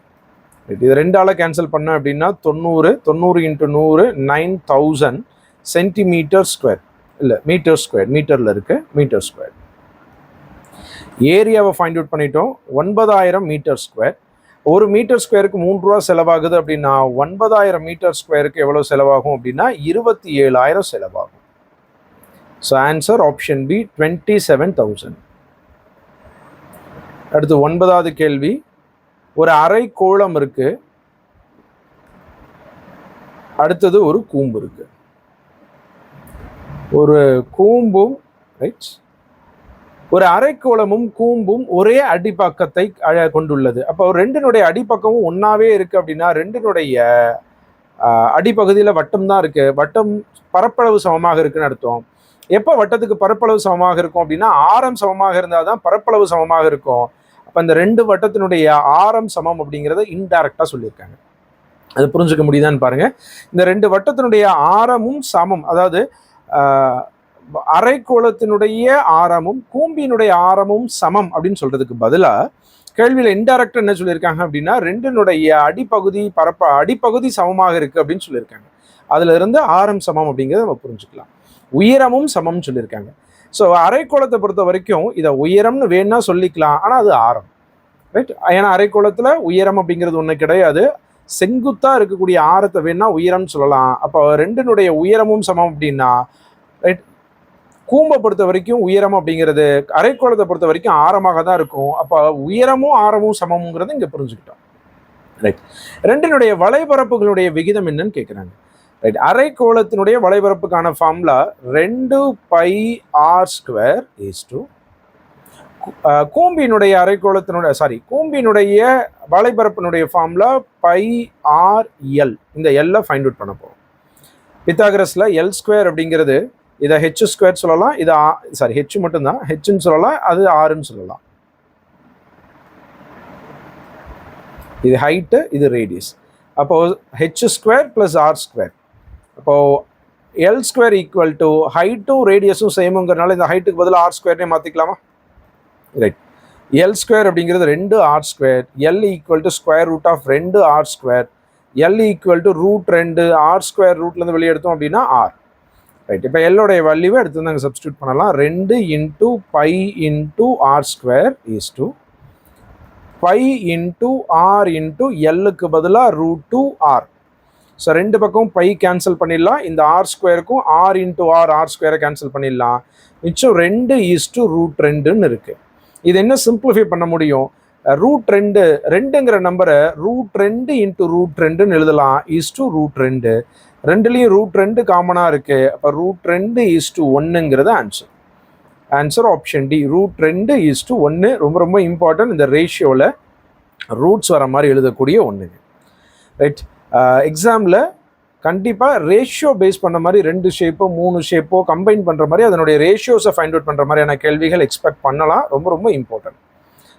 இது 2ஆல் கேன்சல் பண்ண அப்படின்னா 90. 90 × 100 9000 சென்டிமீட்டர் ஸ்கொயர். இல்லை மீட்டர் ஸ்கொயர், மீட்டரில் இருக்கு மீட்டர் ஸ்கொயர். ஏரியாவை ஃபைண்ட் அவுட் பண்ணிட்டோம், 9000 மீட்டர் ஸ்கொயர். ஒரு மீட்டர் ஸ்கொயருக்கு 3 ரூபா செலவாகுது அப்படின்னா 9000 மீட்டர் ஸ்கொயருக்கு எவ்வளோ செலவாகும் அப்படின்னா 27000 செலவாகும். So answer option B 27000. அடுத்து 9வது கேள்வி. ஒரு அரை கோளம் இருக்கு, அடுத்தது ஒரு கூம்பு இருக்கு. ஒரு கூம்பும், ரைட், ஒரு அரைக்கோளமும் கூம்பும் ஒரே அடிப்பக்கத்தை கொண்டுள்ளது. அப்போ ரெண்டினுடைய அடிப்பக்கமும் ஒன்றாவே இருக்குது அப்படின்னா ரெண்டினுடைய அடிப்பகுதியில் வட்டம் தான் இருக்குது. வட்டம் பரப்பளவு சமமாக இருக்குன்னு அர்த்தம். எப்போ வட்டத்துக்கு பரப்பளவு சமமாக இருக்கும் அப்படின்னா ஆரம் சமமாக இருந்தால் தான் பரப்பளவு சமமாக இருக்கும். அப்போ இந்த 2 வட்டத்தினுடைய ஆரம் சமம் அப்படிங்கிறத இன்டைரக்டாக சொல்லியிருக்காங்க. அது புரிஞ்சுக்க முடியுதான்னு பாருங்கள். இந்த 2 வட்டத்தினுடைய ஆரமும் சமம், அதாவது அரைக்கோளத்தினுடைய ஆரமும் கூம்பினுடைய ஆரமும் சமம் அப்படின்னு சொல்றதுக்கு பதிலாக கேள்வியில் இன்டைரக்டா என்ன சொல்லியிருக்காங்க அப்படின்னா ரெண்டினுடைய அடிப்பகுதி சமமாக இருக்கு அப்படின்னு சொல்லியிருக்காங்க. அதுல இருந்து ஆரம் சமம் அப்படிங்கிறத நம்ம புரிஞ்சுக்கலாம். உயரமும் சமம்னு சொல்லியிருக்காங்க. ஸோ அரைக்கோளத்தை பொறுத்த வரைக்கும் இதை உயரம்னு வேணா சொல்லிக்கலாம், ஆனால் அது ஆரம், ரைட்? ஏன்னா அரைக்கோளத்தில் உயரம் அப்படிங்கிறது ஒன்று கிடையாது. செங்குத்தாக இருக்கக்கூடிய ஆரத்தை வேணா உயரம்னு சொல்லலாம். அப்போ ரெண்டினுடைய உயரமும் சமம் அப்படின்னா, ரைட், கூம்பை பொறுத்த வரைக்கும் உயரம் அப்படிங்கிறது அரைக்கோளத்தை பொறுத்த வரைக்கும் ஆரமாக தான் இருக்கும். அப்போ உயரமும் ஆரமும் சமம்ங்கிறது இங்கே புரிஞ்சுக்கிட்டோம், ரைட்? ரெண்டினுடைய வலைபரப்புகளுடைய விகிதம் என்னன்னு கேட்குறாங்க, ரைட்? அரைக்கோளத்தினுடைய வலைபரப்புக்கான ஃபார்முலா 2πr² கூம்பினுடைய கூம்பினுடைய வலைபரப்பினுடைய ஃபார்முலா πrl. இந்த எல்லை ஃபைண்ட் அவுட் பண்ண போகிறோம். பித்தாகரஸில் L² அப்படிங்கிறது இதை h² சொல்லலாம், இது h மட்டும்தான் ஹெச்ன்னு சொல்லலாம், அது ஆறுன்னு சொல்லலாம். இது ஹைட்டு, இது ரேடியஸ். அப்போது H square plus R square. அப்போது எல் ஸ்கொயர் ஈக்குவல் டு ஹைட்டும் ரேடியஸும் சேமுங்கிறனால இந்த ஹைட்டுக்கு பதிலாக ஆர் ஸ்கொயர்னே மாற்றிக்கலாமா? ரைட். எல் ஸ்கொயர் அப்படிங்கிறது 2 R square, L equal to square root of 2 R square, L equal to root 2 R square ரூட்லேருந்து வெளியே எடுத்தோம் அப்படின்னா ஆர். ரைட். இப்போ எல்லோடைய வேல்யூவை எடுத்து நாங்கள் சப்ஸ்டியூட் பண்ணலாம். 2 into pi into R square is to pi into R into எல்லுக்கு பதிலாக ரூட் 2 ஆர். ஸோ ரெண்டு பக்கம் பை கேன்சல் பண்ணிடலாம். இந்த ஆர் ஸ்கொயருக்கும் ஆர் இன்ட்டு ஆர் ஸ்கொயரை கேன்சல் பண்ணிடலாம். மிச்சம் 2 இஸ் டு ரூட் 2ன்னு இருக்குது. இது என்ன சிம்பிளிஃபை பண்ண முடியும்? ரூட் 2ங்கிற நம்பரை ரூட் 2 இன்ட்டு ரூட் 2ன்னு எழுதலாம். Is to root 2. ரெண்டுலேயும் ரூட் 2 காமனாக இருக்குது. அப்போ ரூட் 2 இஸ் டு 1ங்கிறது answer option D. Root 2 is to 1 ரொம்ப ரொம்ப இம்பார்ட்டன்ட். இந்த ரேஷியோவில் ரூட்ஸ் வர மாதிரி எழுதக்கூடிய ஒன்றுங்க. ரைட். எக்ஸாமில் கண்டிப்பாக ரேஷியோ பேஸ் பண்ண மாதிரி 2 ஷேப்போ 3 ஷேப்போ கம்பைன் பண்ணுற மாதிரி அதனுடைய ரேஷியோஸை ஃபைண்ட் அவுட் பண்ணுற மாதிரியான கேள்விகள் எக்ஸ்பெக்ட் பண்ணலாம். ரொம்ப ரொம்ப இம்பார்ட்டன்ட்.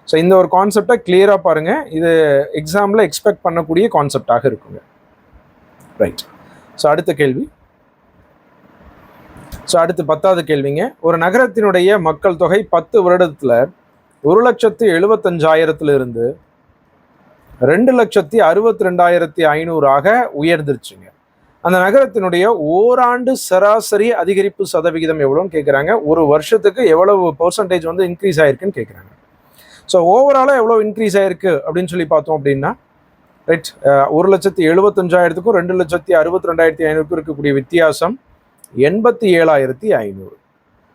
ஸோ இந்த ஒரு கான்செப்டை கிளியராக பாருங்கள். இது எக்ஸாமில் எக்ஸ்பெக்ட் பண்ணக்கூடிய கான்செப்டாக இருக்குங்க. ரைட். ஸோ அடுத்த கேள்வி. ஸோ அடுத்து 10வது கேள்விங்க. ஒரு நகரத்தினுடைய மக்கள் தொகை 10 வருடத்தில் 1,75,000 2,62,500 உயர்ந்துருச்சுங்க. அந்த நகரத்தினுடைய ஓராண்டு சராசரி அதிகரிப்பு சதவிகிதம் எவ்வளோன்னு கேட்குறாங்க. ஒரு வருஷத்துக்கு எவ்வளவு பெர்சன்டேஜ் வந்து இன்க்ரீஸ் ஆகிருக்குன்னு கேட்குறாங்க. ஸோ ஓவராலாக எவ்வளோ இன்க்ரீஸ் ஆகிருக்கு அப்படின்னு சொல்லி பார்த்தோம் அப்படின்னா, ரைட், 1,75,000க்கும் 2,62,500 இருக்கக்கூடிய வித்தியாசம் 87,500.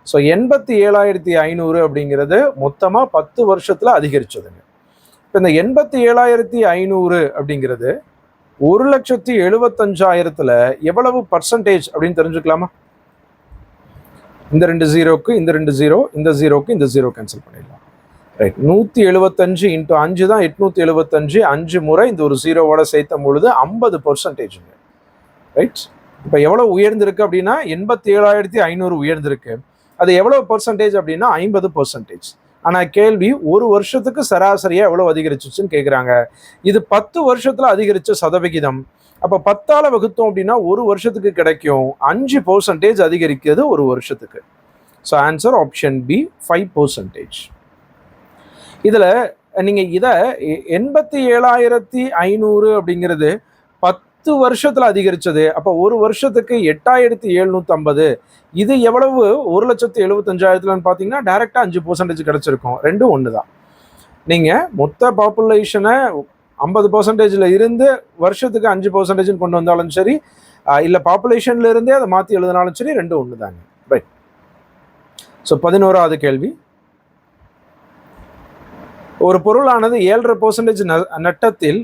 ஸோ 87,500 அப்படிங்கிறது மொத்தமாக 10 வருஷத்தில் அதிகரிச்சதுங்க. இப்போ இந்த 87,500 அப்படிங்கிறது 1,75,000 எவ்வளவு பர்சன்டேஜ் அப்படின்னு தெரிஞ்சுக்கலாமா? இந்த 2 ஜீரோக்கு இந்த 2 ஜீரோ, இந்த ஜீரோக்கு இந்த ஜீரோ கேன்சல் பண்ணிடலாம். ரைட். 175 இன்ட்டு 5 தான் 875. 5 முறை இந்த ஒரு ஜீரோவோட சேர்த்தும் பொழுது 50%. ரைட். இப்போ எவ்வளோ உயர்ந்திருக்கு அப்படின்னா 87,500 உயர்ந்திருக்கு. அது எவ்வளோ பர்சன்டேஜ் அப்படின்னா 50%. ஆனால் கேள்வி ஒரு வருஷத்துக்கு சராசரியாக எவ்வளோ அதிகரிச்சிச்சுன்னு கேட்குறாங்க. இது 10 வருஷத்தில் அதிகரித்த சதவிகிதம். அப்போ 10ஆல் வகுத்தோம் அப்படின்னா ஒரு வருஷத்துக்கு கிடைக்கும் 5% அதிகரிக்கிறது ஒரு வருஷத்துக்கு. So answer option B 5%. இதில் நீங்கள் இதை 87,500 அப்படிங்கிறது 10 வருஷத்தில் அதிகரித்தது. அப்போ ஒரு வருஷத்துக்கு 8,750. இது எவ்வளவு 1,75,000 பார்த்தீங்கன்னா டைரெக்டாக 5% கிடைச்சிருக்கும். ரெண்டும் ஒன்று தான். நீங்கள் மொத்த பாப்புலேஷனை 50% இருந்து வருஷத்துக்கு 5% கொண்டு வந்தாலும் சரி, இல்லை பாப்புலேஷன்ல இருந்தே அதை மாற்றி எழுதினாலும் சரி, ரெண்டும் ஒன்று தாங்க. ரைட். ஸோ 11வது கேள்வி. ஒரு பொருளானது 7.5% நட்டத்தில்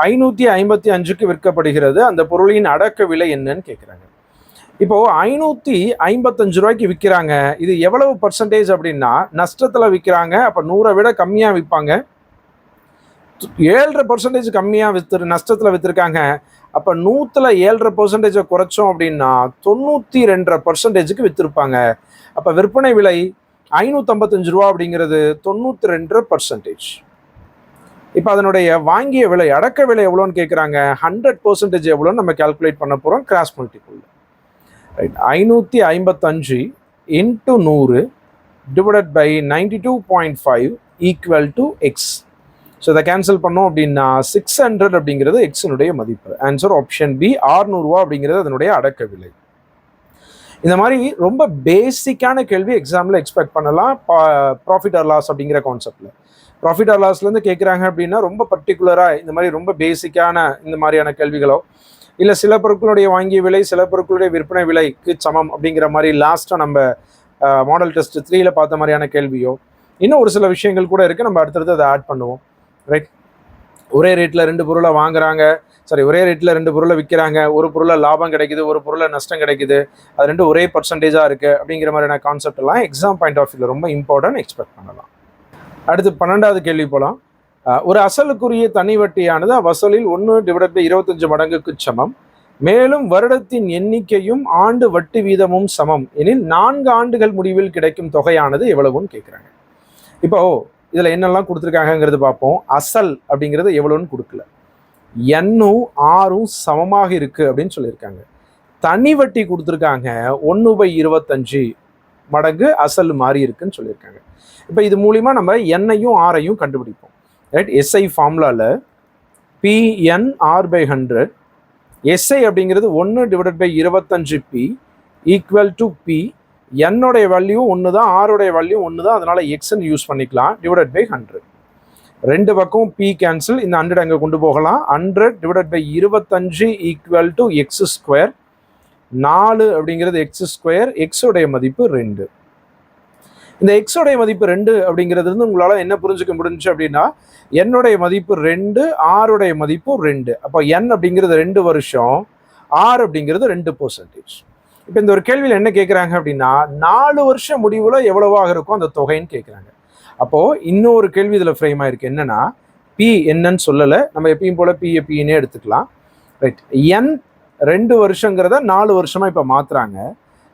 555க்கு விற்கப்படுகிறது. அந்த பொருளின் அடக்க விலை என்னன்னு கேட்குறாங்க. இப்போ 555 ரூபாய்க்கு விற்கிறாங்க. இது எவ்வளவு பர்சன்டேஜ் அப்படின்னா நஷ்டத்தில் விற்கிறாங்க. அப்போ 100 விட கம்மியாக விற்பாங்க. 7.5% கம்மியாக நஷ்டத்தில் விற்றுருக்காங்க. அப்போ 100ல் 7.5% குறைச்சோம் அப்படின்னா 92% விற்றுருப்பாங்க. அப்போ விற்பனை விலை 555 ரூபா அப்படிங்கிறது 92%. இப்போ அதனுடைய வாங்கிய விலை அடக்க விலை எவ்வளோன்னு கேட்குறாங்க. 100% எவ்வளோன்னு நம்ம கால்குலேட் பண்ண போகிறோம் cross multiple. Right. 555 into 100 divided by 92.5 equal to x. So இதை கேன்சல் பண்ணோம் அப்படின்னா 600 அப்படிங்கிறது எக்ஸினுடைய மதிப்பு. ஆன்சர் ஆப்ஷன் பி 600 ரூபா அப்படிங்கிறது அதனுடைய அடக்க விலை. இந்த மாதிரி ரொம்ப பேசிக்கான கேள்வி எக்ஸாமில் எக்ஸ்பெக்ட் பண்ணலாம். ப்ராஃபிட் ஆர் லாஸ் அப்படிங்கிற கான்செப்டில் ப்ராஃபிட் ஆர் லாஸ்லேருந்து கேட்குறாங்க அப்படின்னா ரொம்ப பர்டிகுலராக இந்த மாதிரி ரொம்ப பேசிக்கான இந்த மாதிரியான கேள்விகளோ, இல்லை சில பொருட்களுடைய வாங்கிய விலை சில பொருட்களுடைய விற்பனை விலைக்கு சமம் அப்படிங்கிற மாதிரி லாஸ்ட்டாக நம்ம மாடல் டெஸ்ட் 3ல் பார்த்த மாதிரியான கேள்வியோ, இன்னும் ஒரு சில விஷயங்கள் கூட இருக்குது. நம்ம அடுத்தடுத்து அதை ஆட் பண்ணுவோம். ரைட். ஒரே ரேட்டில் 2 பொருளை வாங்குறாங்க, ஒரே ரேட்டில் 2 பொருளை விற்கிறாங்க. ஒரு பொருளை லாபம் கிடைக்குது, ஒரு பொருளை நஷ்டம் கிடைக்குது. அது ரெண்டும் ஒரே பர்சன்டேஜாக இருக்குது அப்படிங்கிற மாதிரியான கான்செப்ட் எல்லாம் எக்ஸாம் பாயிண்ட் ஆஃப் வியூவில் ரொம்ப இம்பார்ட்டன்ட், எக்ஸ்பெக்ட் பண்ணலாம். அடுத்து 12வது கேள்வி போகலாம். ஒரு அசலுக்குரிய தனி வட்டியானது வசூலில் 1/25 மடங்குக்கு சமம். மேலும் வருடத்தின் எண்ணிக்கையும் ஆண்டு வட்டி வீதமும் சமம் எனில் 4 ஆண்டுகள் முடிவில் கிடைக்கும் தொகையானது எவ்வளவுன்னு கேட்குறாங்க. இப்போ இதில் என்னெல்லாம் கொடுத்துருக்காங்கிறது பார்ப்போம். அசல் அப்படிங்கிறது எவ்வளோன்னு கொடுக்கல. எண்ணும் ஆறும் சமமாக இருக்குது அப்படின்னு சொல்லியிருக்காங்க. தனி வட்டி கொடுத்துருக்காங்க 1/25 மடங்கு அசல் மாறி இருக்குன்னு சொல்லியிருக்காங்க. இப்போ இது மூலிமா நம்ம எண்ணையும் ஆரையும் கண்டுபிடிப்போம். ரைட், எஸ்ஐ ஃபார்முலாவில் PNR/100, எஸ்ஐ அப்படிங்கிறது 1/25P ஈக்குவல் டு P. என்னுடைய வேல்யூ ஒன்று தான், ஆருடைய வேல்யூ ஒன்று தான், அதனால் எக்ஸ்ன்னு யூஸ் பண்ணிக்கலாம், /100. ரெண்டு பக்கம் P கேன்சல், இந்த 100 அங்கே கொண்டு போகலாம். 100/25 ஈக்குவல் டு x². 4 அப்படிங்கிறது x², எக்ஸோடைய மதிப்பு 2. இந்த எக்ஸோடைய மதிப்பு 2 அப்படிங்கிறது வந்து உங்களால் என்ன புரிஞ்சுக்க முடிஞ்சு அப்படின்னா, என்னுடைய மதிப்பு 2, ஆருடைய மதிப்பு 2. அப்போ n அப்படிங்கிறது 2 வருஷம், ஆர் அப்படிங்கிறது 2%. இப்போ இந்த ஒரு கேள்வியில் என்ன கேட்குறாங்க அப்படின்னா, 4 வருஷம் முடிவில் எவ்வளவாக இருக்கும் அந்த தொகைன்னு கேட்குறாங்க. அப்போது இன்னொரு கேள்வி இதில் ஃப்ரேம் ஆயிருக்கு. என்னன்னா, பி என்னன்னு சொல்லலை, நம்ம எப்பயும் போல் பிஏபின்னே எடுத்துக்கலாம். ரைட், என் 2 வருஷங்கிறத 4 வருஷமாக இப்போ மாற்றுறாங்க.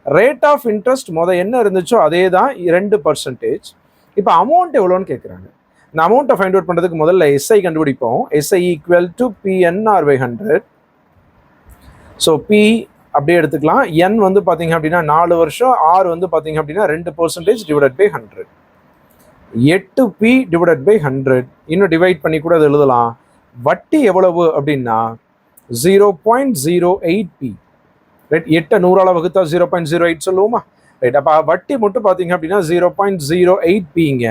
ரேட் ஆஃப் இன்ட்ரெஸ்ட் என்ன இருந்துச்சோ அதே தான் 2%. இப்போ அமௌண்ட் எவ்வளோன்னு கேட்குறாங்க. இந்த அமௌண்ட்டை ஃபைண்ட் அவுட் பண்ணுறதுக்கு முதல்ல எஸ்ஐ கண்டுபிடிப்போம். SI equal to PNR/100. So P அப்படியே எடுத்துக்கலாம். என் வந்து பார்த்தீங்க அப்படின்னா 4 வருஷம், ஆர் வந்து பார்த்தீங்க அப்படின்னா 2% /100. 8P/100. இன்னும் டிவைட் பண்ணி கூட அது எழுதலாம். வட்டி எவ்வளவு அப்படின்னா 0.08P. ரைட், 8 100ஆல் வகுத்தா 0.08 சொல்லுவோமா? ரைட், அப்போ வட்டி மட்டும் பார்த்தீங்க அப்படின்னா 0.08Pங்க.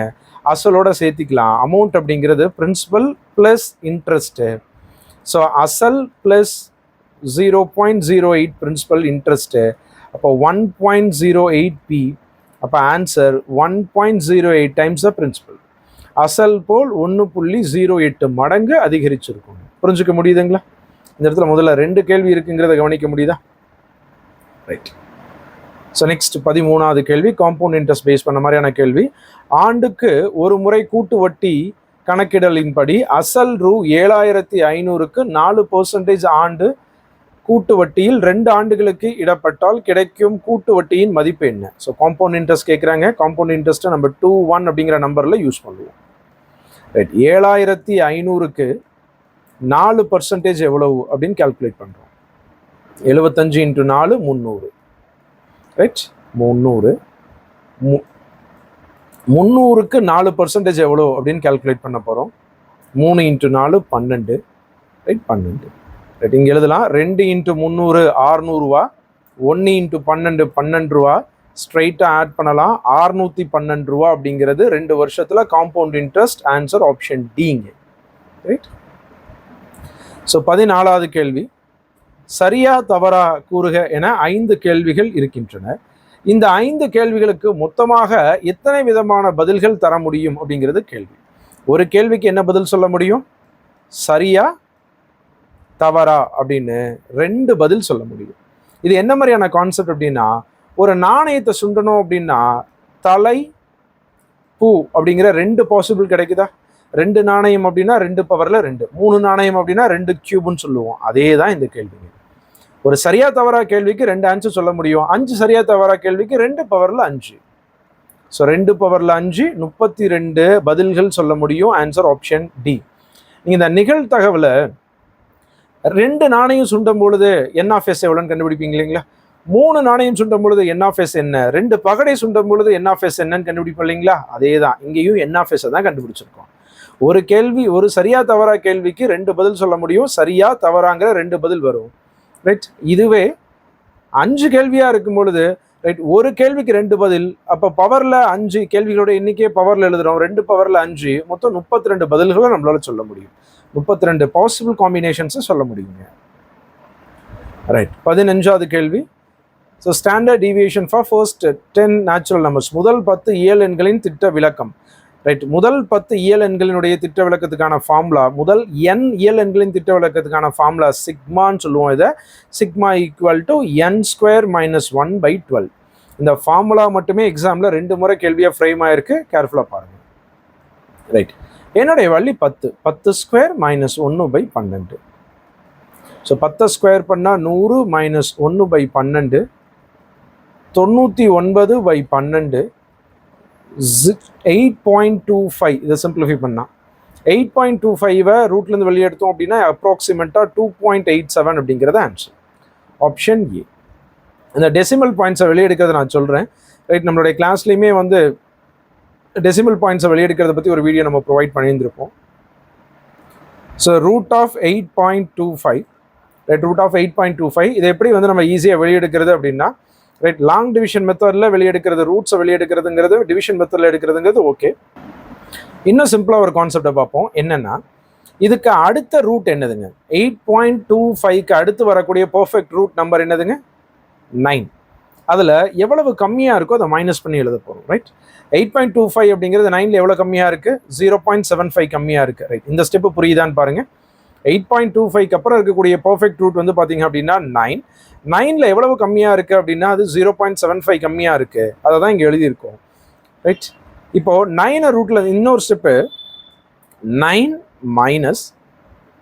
அசலோட சேர்த்திக்கலாம். அமௌண்ட் அப்படிங்கிறது பிரின்சிபல் ப்ளஸ் இன்ட்ரெஸ்ட்டு. ஸோ அசல் ப்ளஸ் 0.08 பிரின்சிபல் இன்ட்ரெஸ்ட்டு. அப்போ 1.08P. அப்போ ஆன்சர் 1.08 டைம்ஸ் த பிரின்சிபல். அசல் போல் 1.08 மடங்கு அதிகரிச்சிருக்கும். புரிஞ்சுக்க முடியுதுங்களா? இந்த இடத்துல முதல்ல 2 கேள்வி இருக்குங்கிறத கவனிக்க முடியுதா? ரைட். ஸோ நெக்ஸ்ட் 13வது கேள்வி, காம்பவுண்ட் இன்ட்ரெஸ்ட் பேஸ் பண்ண மாதிரியான கேள்வி. ஆண்டுக்கு ஒரு முறை கூட்டு வட்டி கணக்கிடலின்படி அசல் ரூ. 7,500க்கு 4% ஆண்டு கூட்டு வட்டியில் 2 ஆண்டுகளுக்கு இடப்பட்டால் கிடைக்கும் கூட்டு வட்டியின் மதிப்பு என்ன? ஸோ காம்பவுண்ட் இன்ட்ரெஸ்ட் கேட்குறாங்க. காம்பவுண்ட் இன்ட்ரெஸ்ட்டை நம்ம 21 அப்படிங்கிற நம்பரில் யூஸ் பண்ணுவோம். ரைட், 7,500க்கு 4% எவ்வளவு அப்படின்னு கால்குலேட் பண்ணுறோம். 75 × 4 300. ரைட், 300. 300க்கு 4% எவ்வளோ அப்படின்னு கால்குலேட் பண்ண போகிறோம். 3 × 4 12. ரைட், 12. ரைட், இங்கே எழுதலாம். 2 × 300 600 ரூபா, 1 × 12 12 ரூபா. ஸ்ட்ரைட்டாக ஆட் பண்ணலாம். 612 ரூபா அப்படிங்கிறது 2 வருஷத்தில் காம்பவுண்ட் இன்ட்ரெஸ்ட். ஆன்சர் ஆப்ஷன் டிங்க. ரைட். ஸோ 14வது கேள்வி, சரியா தவறா கூறுக என 5 கேள்விகள் இருக்கின்றன. இந்த 5 கேள்விகளுக்கு மொத்தமாக எத்தனை விதமான பதில்கள் தர முடியும் அப்படிங்கிறது கேள்வி. ஒரு கேள்விக்கு என்ன பதில் சொல்ல முடியும்? சரியா தவறா அப்படின்னு 2 பதில் சொல்ல முடியும். இது என்ன மாதிரியான கான்செப்ட் அப்படின்னா, ஒரு நாணயத்தை சுண்டணும் அப்படின்னா தலை பூ அப்படிங்கிற 2 பாசிபிள் கிடைக்குதா? 2 நாணயம் அப்படின்னா 2 பவரில் 2, 3 நாணயம் அப்படின்னா 2 கியூப்னு சொல்லுவோம். அதே தான் இந்த கேள்விங்க. ஒரு சரியா தவறா கேள்விக்கு 2 ஆன்சர் சொல்ல முடியும். 5 சரியா தவறா கேள்விக்கு 2 பவரில் 5. ஸோ 2 பவரில் 5 32 பதில்கள் சொல்ல முடியும். Answer option D. நீங்கள் இந்த நிகழ்தகவில் 2 நாணயம் சுண்டும் பொழுது N(s) எவ்வளோன்னு கண்டுபிடிப்பீங்க இல்லைங்களா? 3 நாணயம் சுண்டும் பொழுது N(s) என்ன, 2 பகடை சுண்டும் பொழுது N(s) என்னன்னு கண்டுபிடிப்போம் இல்லைங்களா? அதே தான் இங்கேயும் N(s) தான் கண்டுபிடிச்சிருக்கோம். ஒரு கேள்வி, ஒரு சரியா தவறா கேள்விக்கு 2 பதில் சொல்ல முடியும். சரியா தவறாங்கிற 2 பதில் வரும். ரைட், இதுவே 5 கேள்வியாக இருக்கும் பொழுது ரைட், ஒரு கேள்விக்கு 2 பதில். அப்போ பவரில் 5 கேள்விகளோட எண்ணிக்கையே பவரில் எழுதுகிறோம். 2 பவரில் 5 மொத்தம் 32 பதில்களை நம்மளால சொல்ல முடியும். 32 பாசிபிள் காம்பினேஷன்ஸை சொல்ல முடியுங்க. ரைட், 15வது கேள்வி. So standard deviation for first 10 natural numbers. முதல் 10 இயல் எண்களின் திட்ட விளக்கம். ரைட், முதல் 10 இயல் எண்களினுடைய திட்ட விளக்கத்துக்கான ஃபார்முலா, முதல் n இயல் எண்களின் திட்ட விளக்கத்துக்கான ஃபார்முலா சிக்மான்னு சொல்லுவோம். இதை சிக்மா ஈக்குவல் டு n² - 1/12. இந்த ஃபார்முலா மட்டுமே எக்ஸாமில் 2 முறை கேள்வியாக ஃப்ரேம் ஆயிருக்கு. கேர்ஃபுல்லாக பாருங்கள். ரைட், என்னுடைய வழி 10. 10² - 1/12. ஸோ 10 ஸ்கொயர் பண்ணால் 100 - 1/12 99/12 8.25. இதை சிம்பிளிஃபை பண்ணால் 8.25 ரூட்லேருந்து வெளியே எடுத்தோம் அப்படின்னா அப்ராக்சிமேட்டாக 2.87 அப்படிங்கிறது ஆன்சர். ஆப்ஷன் ஏ. இந்த டெசிமல் பாயிண்ட்ஸை வெளியெடுக்கிறத நான் சொல்கிறேன். ரைட், நம்மளுடைய கிளாஸ்லேயுமே வந்து டெசிமல் பாயிண்ட்ஸை வெளியெடுக்கிறத பற்றி ஒரு வீடியோ நம்ம ப்ரொவைட் பண்ணியிருந்திருப்போம். So root of 8.25, right, root of 8.25 இதை எப்படி வந்து நம்ம ஈஸியாக வெளியெடுக்கிறது அப்படின்னா, ரைட், லாங் டிவிஷன் மெத்தடில் வெளியெடுக்கிறது, ரூட்ஸை வெளியெடுக்கிறதுங்கிறது டிவிஷன் மெத்தடில் எடுக்கிறதுங்கிறது ஓகே. இன்னும் சிம்பிளாக ஒரு கான்செப்டை பார்ப்போம். என்னென்னா, இதுக்கு அடுத்த ரூட் என்னதுங்க? 8.25க்கு அடுத்து வரக்கூடிய பர்ஃபெக்ட் ரூட் நம்பர் என்னதுங்க? 9. அதில் எவ்வளவு கம்மியாக இருக்கோ அதை மைனஸ் பண்ணி எழுத போகிறோம். ரைட், 8.25 அப்படிங்கிறது 9ல் எவ்வளோ கம்மியாக இருக்குது? 0.75 கம்மியாக இருக்குது. ரைட், இந்த ஸ்டெப்பு புரியுதான்னு பாருங்கள். 8.25க்கு அப்புறம் இருக்கக்கூடிய பர்ஃபெக்ட் ரூட் வந்து பார்த்தீங்க அப்படின்னா 9. 9ல் எவ்வளவு கம்மியாக இருக்குது அப்படின்னா அது 0.75 கம்மியாக இருக்குது. அதை தான் இங்கே எழுதியிருக்கோம். ரைட், இப்போது 9 ரூட்டில் இன்னொரு ஸ்டெப்பு 9 மைனஸ்,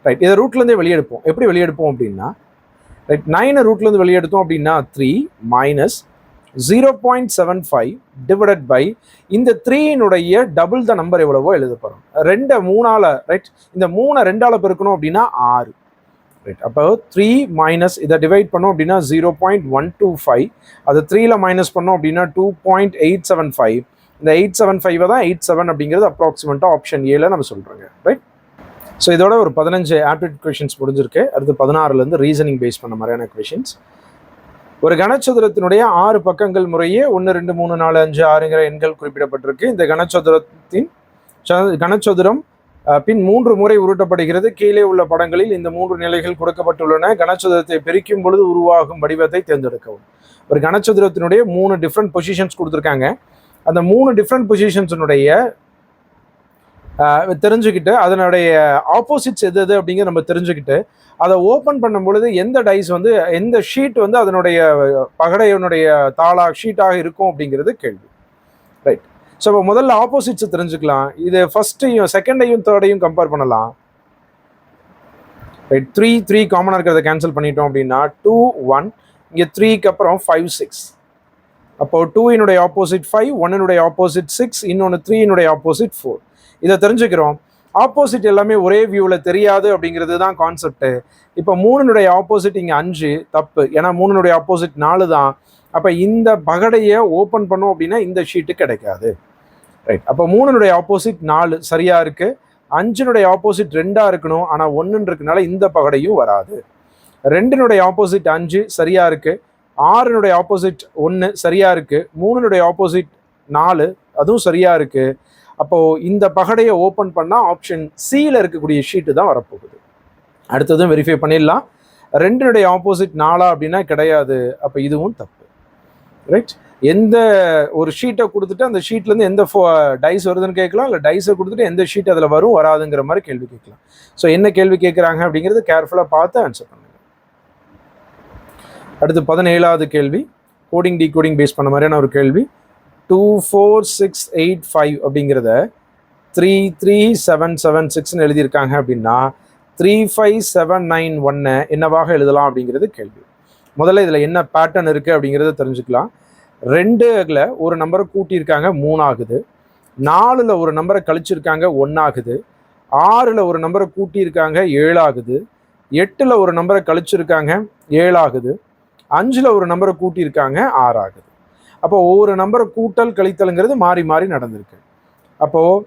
ரைட், இதை ரூட்லேருந்தே வெளியெடுப்போம். எப்படி வெளியெடுப்போம் அப்படின்னா, ரைட், 9 ரூட்லேருந்து வெளியெடுத்தோம் அப்படின்னா 3 மைனஸ் 0.75 டிவைடட் பை இந்த 3னுடைய டபுள் த நம்பர் எவ்வளவோ எழுத போகிறோம். 2 3ஆல், ரைட், இந்த 3 2ஆல் பெருக்கணும் அப்படின்னா 6. ரைட், அப்போ 3 மைனஸ் இதை டிவைட் பண்ணோம் அப்படின்னா 0.125, அது 3ல் மைனஸ் பண்ணோம் அப்படின்னா 2.875. இந்த 875 தான் 87 அப்படிங்கிறது அப்ராக்சிமேட்டாக ஆப்ஷன் ஏல நம்ம சொல்கிறோங்க. ரைட், ஸோ இதோட ஒரு 15 ஆப்டிடியூட் கொஷின்ஸ் முடிஞ்சிருக்கு. அடுத்து 16லேருந்து ரீசனிங் பேஸ் பண்ண மாதிரியான கொஷின்ஸ். ஒரு கனச்சதுரத்தினுடைய 6 பக்கங்கள் முறையே 1 2 3 4 5 6ங்கிற எண்கள் குறிப்பிடப்பட்டிருக்கு. இந்த கனச்சதுரம் பின் 3 முறை உருட்டப்படுகிறது. கீழே உள்ள படங்களில் இந்த 3 நிலைகள் கொடுக்கப்பட்டுள்ளன. கனச்சதுரத்தை பிரிக்கும் பொழுது உருவாகும் வடிவத்தை தேர்ந்தெடுக்கவும். ஒரு கனச்சதுரத்தினுடைய 3 டிஃப்ரெண்ட் பொசிஷன்ஸ் கொடுத்துருக்காங்க. அந்த 3 டிஃப்ரெண்ட் பொசிஷன்ஸினுடைய தெரிஞ்சுக்கிட்டு அதனுடைய ஆப்போசிட்ஸ் எது எது அப்படிங்கிற நம்ம தெரிஞ்சுக்கிட்டு அதை ஓப்பன் பண்ணும் பொழுது எந்த டைஸ் வந்து எந்த ஷீட் வந்து அதனுடைய பகடையனுடைய தாளா ஷீட்டாக இருக்கும் அப்படிங்கிறது கேள்வி. ரைட், ஸோ இப்போ முதல்ல ஆப்போசிட்ஸை தெரிஞ்சுக்கலாம். இது ஃபர்ஸ்ட்டையும் செகண்டையும் தேர்டையும் கம்பேர் பண்ணலாம். ரைட், 3 காமனாக இருக்கிறத கேன்சல் பண்ணிட்டோம் அப்படின்னா 2 1, இங்கே 3க்கு அப்புறம் 5 6. அப்போ 2னுடைய ஆப்போசிட் 5, 1னுடைய ஆப்போசிட் 6, இன்னொன்று 3னுடைய ஆப்போசிட் 4. இதை தெரிஞ்சுக்கிறோம். ஆப்போசிட் எல்லாமே ஒரே வியூவில் தெரியாது அப்படிங்கிறது தான் கான்செப்ட். இப்போ 3னுடைய ஆப்போசிட் இங்கே 5 தப்பு, ஏன்னா 3னுடைய ஆப்போசிட் 4 தான். அப்போ இந்த பகடையை ஓப்பன் பண்ணோம் அப்படின்னா இந்த ஷீட்டு கிடைக்காது. ரைட், அப்போ 3னுடைய ஆப்போசிட் 4 சரியா இருக்கு. 5னுடைய ஆப்போசிட் 2ஆ இருக்கணும், ஆனால் 1 இருக்கனால இந்த பகடையும் வராது. 2னுடைய ஆப்போசிட் 5 சரியா இருக்கு. 6னுடைய ஆப்போசிட் 1 சரியா இருக்கு. 3னுடைய ஆப்போசிட் 4 அதுவும் சரியா இருக்கு. அப்போ இந்த பகடையை ஓப்பன் பண்ணால் ஆப்ஷன் சியில் இருக்கக்கூடிய ஷீட்டு தான் வரப்போகுது. அடுத்ததும் வெரிஃபை பண்ணிடலாம். 2னுடைய ஆப்போசிட் 4 அப்படின்னா கிடையாது. அப்போ இதுவும் தப்பு. ரைட், எந்த ஒரு ஷீட்டை கொடுத்துட்டு அந்த ஷீட்லேருந்து எந்த டைஸ் வருதுன்னு கேட்கலாம், இல்லை டைஸை கொடுத்துட்டு எந்த ஷீட் அதில் வரும் வராதுங்கிற மாதிரி கேள்வி கேட்கலாம். ஸோ என்ன கேள்வி கேட்குறாங்க அப்படிங்கிறது கேர்ஃபுல்லாக பார்த்து ஆன்சர் பண்ணுங்க. அடுத்து 17வது கேள்வி, கோடிங் டிகோடிங் பேஸ் பண்ண மாதிரியான ஒரு கேள்வி. 2 4 6 8 5 அப்படிங்கிறத 3 3 7 7 6ன்னு எழுதியிருக்காங்க அப்படின்னா 3 5 7 9 1 என்னவாக எழுதலாம் அப்படிங்கிறது கேள்வி. முதல்ல இதில் என்ன பேட்டர்ன் இருக்குது அப்படிங்கிறத தெரிஞ்சுக்கலாம். 2ல் ஒரு நம்பரை கூட்டியிருக்காங்க 3 ஆகுது. 4ல் ஒரு நம்பரை கழிச்சிருக்காங்க 1 ஆகுது. 6ல் ஒரு நம்பரை கூட்டியிருக்காங்க 7 ஆகுது. 8ல் ஒரு நம்பரை கழிச்சிருக்காங்க 7 ஆகுது. 5ல் ஒரு நம்பரை கூட்டியிருக்காங்க 6 ஆகுது. அப்போ ஒவ்வொரு நம்பரை கூட்டல் கழித்தல்ங்கிறது மாறி மாறி நடந்திருக்கு. அப்போது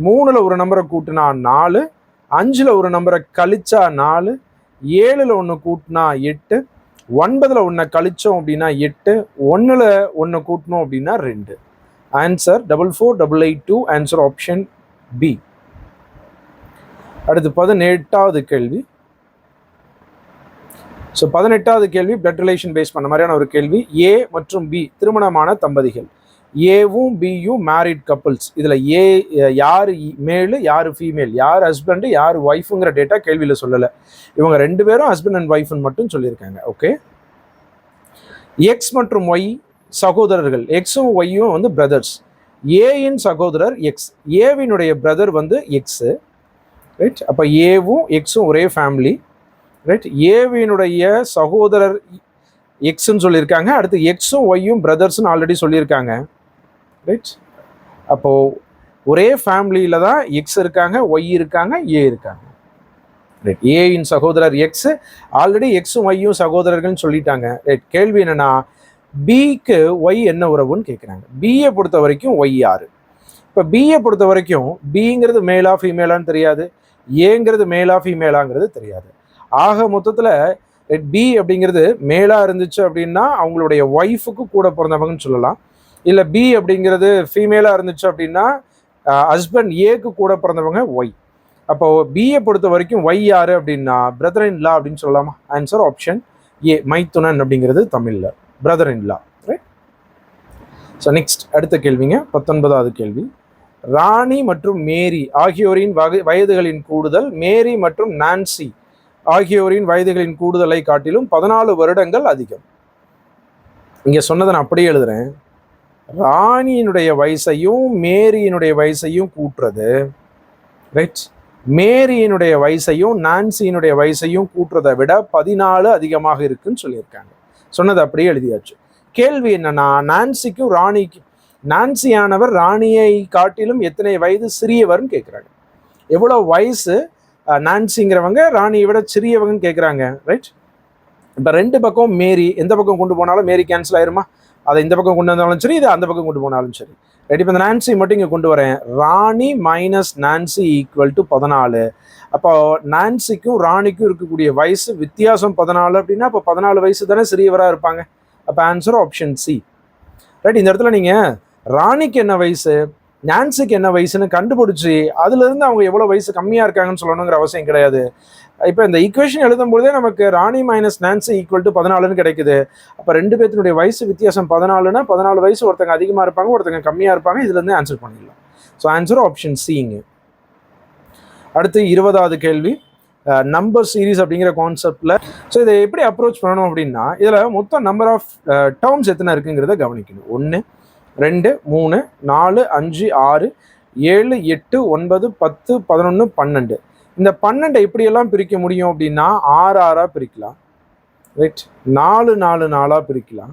3ல் ஒரு நம்பரை கூட்டினா 4, 5ல் ஒரு நம்பரை கழிச்சா 4, 7ல் ஒன்று கூட்டினா 8, 9ல் ஒன்றை கழிச்சோம் அப்படின்னா 8, 1ல் ஒன்று கூட்டணும் அப்படின்னா 2. ஆன்சர் 44882. Answer option B. அடுத்து 18வது கேள்வி. ஸோ 18வது கேள்வி பிளட் ரிலேஷன் பேஸ் பண்ண மாதிரியான ஒரு கேள்வி. ஏ மற்றும் பி திருமணமான தம்பதிகள். ஏவும் பியும் மேரிட் கப்புள்ஸ். இதில் ஏ யார் மேலு யார் ஃபீமேல், யார் ஹஸ்பண்டு யார் ஒய்ஃபுங்கிற டேட்டா கேள்வியில் சொல்லலை. இவங்க 2 பேரும் ஹஸ்பண்ட் அண்ட் ஒய்ஃப்னு மட்டும் சொல்லியிருக்காங்க. ஓகே, எக்ஸ் மற்றும் ஒய் சகோதரர்கள். எக்ஸும் ஒய்யும் வந்து பிரதர்ஸ். ஏயின் சகோதரர் எக்ஸ், ஏவினுடைய பிரதர் வந்து எக்ஸு. ரைட், அப்போ ஏவும் எக்ஸும் ஒரே ஃபேமிலி. ரைட், ஏவினுடைய சகோதரர் எக்ஸ்ன்னு சொல்லியிருக்காங்க. அடுத்து எக்ஸும் ஒய்யும் பிரதர்ஸ்ன்னு ஆல்ரெடி சொல்லியிருக்காங்க. ரைட், அப்போது ஒரே ஃபேமிலியில தான் எக்ஸ் இருக்காங்க, ஒய் இருக்காங்க, ஏ இருக்காங்க. ரைட், ஏயின் சகோதரர் எக்ஸ், ஆல்ரெடி எக்ஸும் ஒய்யும் சகோதரர்கள்னு சொல்லிட்டாங்க. ரைட், கேள்வி என்னன்னா பிக்கு ஒய் என்ன உறவுன்னு கேட்குறாங்க. பியை பொறுத்த வரைக்கும் ஒய் யாரு? இப்போ பியை பொறுத்த வரைக்கும் பிங்கிறது மேலா ஃபீமேலான்னு தெரியாது, ஏங்கிறது மேலா ஃபீமேலாங்கிறது தெரியாது. ஆக மொத்தத்தில் பி அப்படிங்கிறது மேலா இருந்துச்சு அப்படின்னா அவங்களுடைய ஒய்ஃபுக்கு கூட பிறந்தவங்கன்னு சொல்லலாம். இல்லை பி அப்படிங்கிறது ஃபீமேலாக இருந்துச்சு அப்படின்னா ஹஸ்பண்ட் ஏக்கு கூட பிறந்தவங்க ஒய். அப்போ பியை பொறுத்த வரைக்கும் ஒய் யாரு அப்படின்னா பிரதர் இன் லா அப்படின்னு சொல்லலாமா? ஆன்சர் ஆப்ஷன் ஏ, மைத்துனன் அப்படிங்கிறது தமிழில் brother in law. Right. So next அடுத்த கேள்விங்க, 19வது கேள்வி. ராணி மற்றும் மேரி ஆகியோரின் வயதுகளின் கூடுதல் மேரி மற்றும் நான்சி ஆகியோரின் வயதுகளின் கூடுதலை காட்டிலும் 14 வருடங்கள் அதிகம். இங்கே சொன்னதை நான் அப்படியே எழுதுறேன். ராணியினுடைய வயசையும் மேரியினுடைய வயசையும் கூட்டுறது, ரைட், மேரியினுடைய வயசையும் நான்சியினுடைய வயசையும் கூட்டுறதை விட 14 அதிகமாக இருக்குன்னு சொல்லியிருக்காங்க. சொன்னது அப்படியே எழுதியாச்சு. கேள்வி என்னன்னா நான்சிக்கும் ராணிக்கு, நான்சியானவர் ராணியை காட்டிலும் எத்தனை வயது சிறியவர்னு கேட்குறாங்க. எவ்வளோ வயசு நான்சிங்கிறவங்க ராணியை விட சிறியவங்கன்னு கேட்குறாங்க. ரைட். இப்போ ரெண்டு பக்கம் மேரி, எந்த பக்கம் கொண்டு போனாலும் மேரி கேன்சல் ஆயிருமா? அதை இந்த பக்கம் கொண்டு வந்தாலும் சரி, இதை அந்த பக்கம் கொண்டு போனாலும் சரி. ரைட். இப்போ இந்த நான்சி மட்டும் இங்கே கொண்டு வரேன். ராணி மைனஸ் நான்சி ஈக்குவல் டு 14. அப்போ நான்சிக்கும் ராணிக்கும் இருக்கக்கூடிய வயசு வித்தியாசம் 14 அப்படின்னா அப்போ 14 வயசு தானே சிறியவராக இருப்பாங்க. அப்போ ஆன்சர் ஆப்ஷன் சி. ரைட். இந்த இடத்துல நீங்கள் ராணிக்கு என்ன வயசு, நான்சிக்கு என்ன வயசுன்னு கண்டுபிடிச்சி அதுலேருந்து அவங்க எவ்வளோ வயசு கம்மியாக இருக்காங்கன்னு சொல்லணுங்கிற அவசியம் கிடையாது. இப்போ இந்த ஈக்குவேஷன் எழுதும்போதே நமக்கு ராணி மைனஸ் நான்சி ஈக்குவல் டு 14ன்னு கிடைக்குது. அப்போ ரெண்டு பேர்த்தினுடைய வயசு வித்தியாசம் 14னா 14 வயசு ஒருத்தங்க அதிகமாக இருப்பாங்க, ஒருத்தங்க கம்மியாக இருப்பாங்க. இதுலேருந்து ஆன்சர் பண்ணிடலாம். ஸோ ஆன்சர் ஆப்ஷன் சிங்க. அடுத்து 20வது கேள்வி, நம்பர் சீரீஸ் அப்படிங்கிற கான்செப்டில். ஸோ இதை எப்படி அப்ரோச் பண்ணணும் அப்படின்னா இதில் மொத்தம் நம்பர் ஆஃப் டேர்ம்ஸ் எத்தனை இருக்குங்கிறத கவனிக்கணும். 1 2 3 4 5 6 7 8 9 10 11 12. இந்த 12 எப்படியெல்லாம் பிரிக்க முடியும் அப்படின்னா 6 6 பிரிக்கலாம். ரைட். 4 4 4 பிரிக்கலாம்.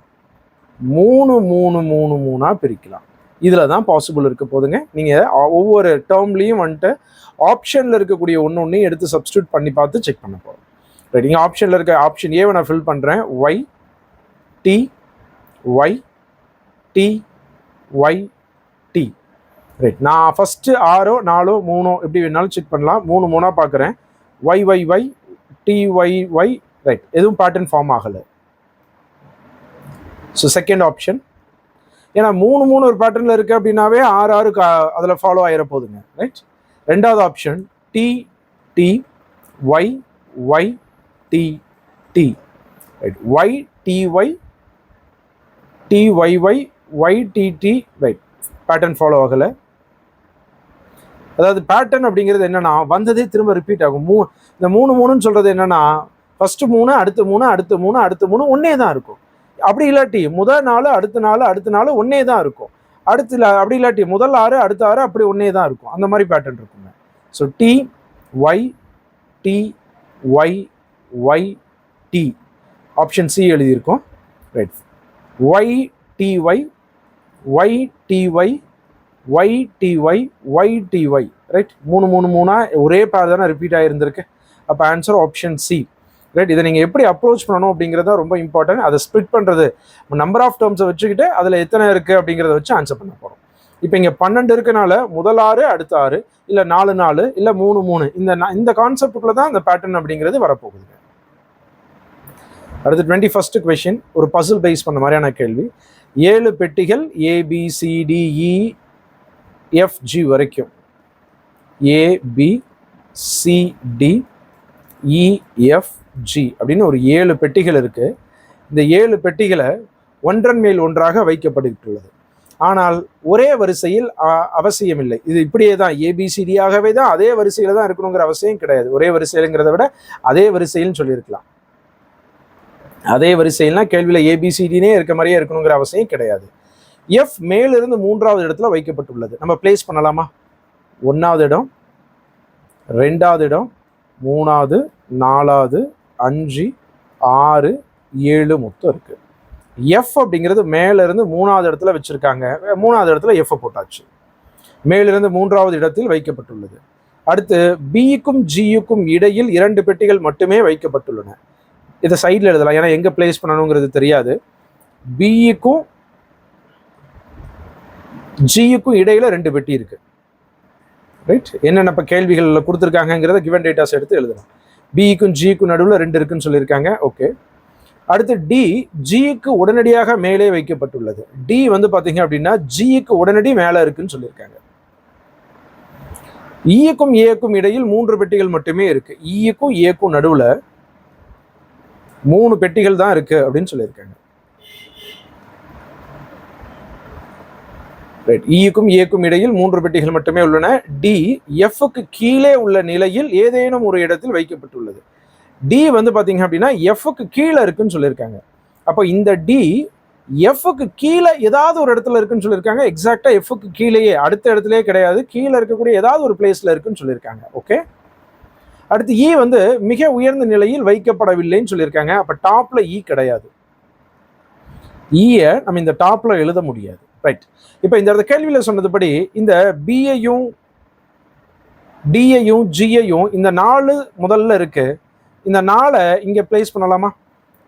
3 3 3 3 பிரிக்கலாம். இதில் தான் பாசிபிள் இருக்க போதுங்க. நீங்கள் ஒவ்வொரு டேர்ம்லேயும் வந்துட்டு ஆப்ஷனில் இருக்கக்கூடிய ஒன்றையும் எடுத்து சப்ஸ்டியூட் பண்ணி பார்த்து செக் பண்ண போகிறோம். ரைட். நீங்கள் ஆப்ஷனில் இருக்க ஆப்ஷன் ஏவை நான் ஃபில் பண்ணுறேன். Y D Y D Y D. Right. நான் ஃபஸ்ட்டு 6 4 3 எப்படி வேணாலும் செக் பண்ணலாம். 3 3 பார்க்குறேன். Y Y Y D Y Y. Right. எதுவும் பேட்டர்ன் ஃபார்ம் ஆகலை. ஸோ செகண்ட் ஆப்ஷன், ஏன்னா 3 3 ஒரு பேட்டர்னில் இருக்குது அப்படின்னாவே 6 6 அதில் ஃபாலோ ஆகிற போதுங்க. ரைட். ரெண்டாவது option D D Y Y D D. Right. Y D Y D Y Y Y D D. Right. Pattern follow ஆகலை. அதாவது பேட்டர்ன் அப்படிங்கிறது என்னன்னா வந்ததே திரும்ப ரிப்பீட் ஆகும். இந்த 3 3ன்னு சொல்றது என்னன்னா ஃபர்ஸ்ட் 3 அடுத்த 3 அடுத்த 3 அடுத்த 3 ஒன்னே தான் இருக்கும். அப்படி இல்லாட்டி முதல் 4 அடுத்த 4 அடுத்த 4 ஒன்னே தான் இருக்கும். அப்படி இல்லாட்டி முதல் 6 அடுத்த 6 அப்படி ஒன்னே தான் இருக்கும். அந்த மாதிரி பேட்டர்ன் இருக்குங்க. So D Y D Y Y D. Option C எழுதியிருக்கோம். Right. Y D Y Y D Y Y D Y Y D Y. Right. 3 3 3 ஒரே பேர் தானே ரிப்பீட் ஆகிருந்திருக்கு. அப்போ ஆன்சர் ஆப்ஷன் சி. ரைட். இதை நீங்கள் எப்படி அப்ரோச் பண்ணணும் அப்படிங்கிறத ரொம்ப இம்பார்ட்டன்ட். அதை ஸ்ப்ளிட் பண்ணுறது நம்பர் ஆஃப் டேர்ம்ஸை வச்சுக்கிட்டு அதில் எத்தனை இருக்குது அப்படிங்கிறத வச்சு ஆன்சர் பண்ண போகிறோம். இப்போ இங்கே 12 இருக்கனால முதல் 6 அடுத்த 6 இல்லை 4 4 இல்லை 3 3 இந்த கான்செப்டுக்குள்ளே தான் இந்த பேட்டர்ன் அப்படிங்கிறது வரப்போகுது. அடுத்து 21st கொஸ்டின், ஒரு பசில் பேஸ் பண்ண மாதிரியான கேள்வி. 7 பெட்டிகள் ABCDE FG வரைக்கும், ABCDEFG அப்படின்னு ஒரு 7 பெட்டிகள் இருக்கு. இந்த 7 பெட்டிகளை ஒன்றன் மேல் ஒன்றாக வைக்கப்பட்டுள்ளது. ஆனால் ஒரே வரிசையில் அவசியம் இல்லை. இது இப்படியே தான் ABCDயாகவே தான் அதே வரிசையில தான் இருக்கணுங்கிற அவசியம் கிடையாது. ஒரே வரிசையிலுங்கிறத விட அதே வரிசையில் சொல்லியிருக்கலாம். அதே வரிசையில்னா கேள்வியில் ABCDனே இருக்க மாதிரியே இருக்கணுங்கிற அவசியம் கிடையாது. எஃப் மேலிருந்து 3வது இடத்துல வைக்கப்பட்டுள்ளது. நம்ம பிளேஸ் பண்ணலாமா? 1வது இடம், 2வது இடம், 3வது, 4வது, 5, 6, 7 மொத்தம் இருக்கு. எஃப் அப்படிங்கிறது மேல இருந்து 3வது இடத்துல வச்சிருக்காங்க. 3வது இடத்துல எஃப் போட்டாச்சு. மேலிருந்து 3வது இடத்தில் வைக்கப்பட்டுள்ளது. அடுத்து பிக்கும் ஜிக்கும் இடையில் 2 பெட்டிகள் மட்டுமே வைக்கப்பட்டுள்ளன. இதை சைடில் எழுதலாம், ஏன்னா எங்கே பிளேஸ் பண்ணணுங்கிறது தெரியாது. பிக்கும் ஜிக்கும் இடையில 2 பெட்டி இருக்கு. ரைட், என்னென்ன இப்போ கேள்விகளில் கொடுத்துருக்காங்கிறத கிவன் டேட்டாஸ் எடுத்து எழுதலாம். பிக்கும் ஜிக்கும் நடுவில் 2 இருக்குன்னு சொல்லியிருக்காங்க. ஓகே. அடுத்து டி ஜிக்கு உடனடியாக மேலே வைக்கப்பட்டுள்ளது. டி வந்து பார்த்தீங்க அப்படின்னா ஜிக்கு உடனடி மேலே இருக்குன்னு சொல்லியிருக்காங்க. ஈக்கும் ஏக்கும் இடையில் 3 பெட்டிகள் மட்டுமே இருக்கு. ஈக்கும் ஏக்கும் நடுவில் 3 பெட்டிகள் தான் இருக்கு அப்படின்னு சொல்லியிருக்காங்க. ரைட், ஈக்கும் ஏக்கும் இடையில் 3 பெட்டிகள் மட்டுமே உள்ளன. டி எஃப்க்கு கீழே உள்ள நிலையில் ஏதேனும் ஒரு இடத்தில் வைக்கப்பட்டுள்ளது. டி வந்து பார்த்தீங்க அப்படின்னா எஃப்க்கு கீழே இருக்குன்னு சொல்லியிருக்காங்க. அப்போ இந்த டி எஃப்க்கு கீழே ஏதாவது ஒரு இடத்துல இருக்குன்னு சொல்லியிருக்காங்க. எக்ஸாக்டா எஃப்க்கு கீழேயே, அடுத்த இடத்துலயே கிடையாது, கீழே இருக்கக்கூடிய ஏதாவது ஒரு பிளேஸ்ல இருக்குன்னு சொல்லியிருக்காங்க. ஓகே. அடுத்து இ வந்து மிக உயர்ந்த நிலையில் வைக்கப்படவில்லைன்னு சொல்லியிருக்காங்க. அப்ப டாப்ல இ கிடையாது. ஈய நம்ம இந்த டாப்ல எழுத முடியாது. ரைட். இப்போ இந்த இடத்த கேள்வியில சொன்னதுபடி இந்த பியையும் டியையும் ஜியையும் இந்த 4 முதல்ல இருக்கு. இந்த 4 இங்க பிளேஸ் பண்ணலாமா?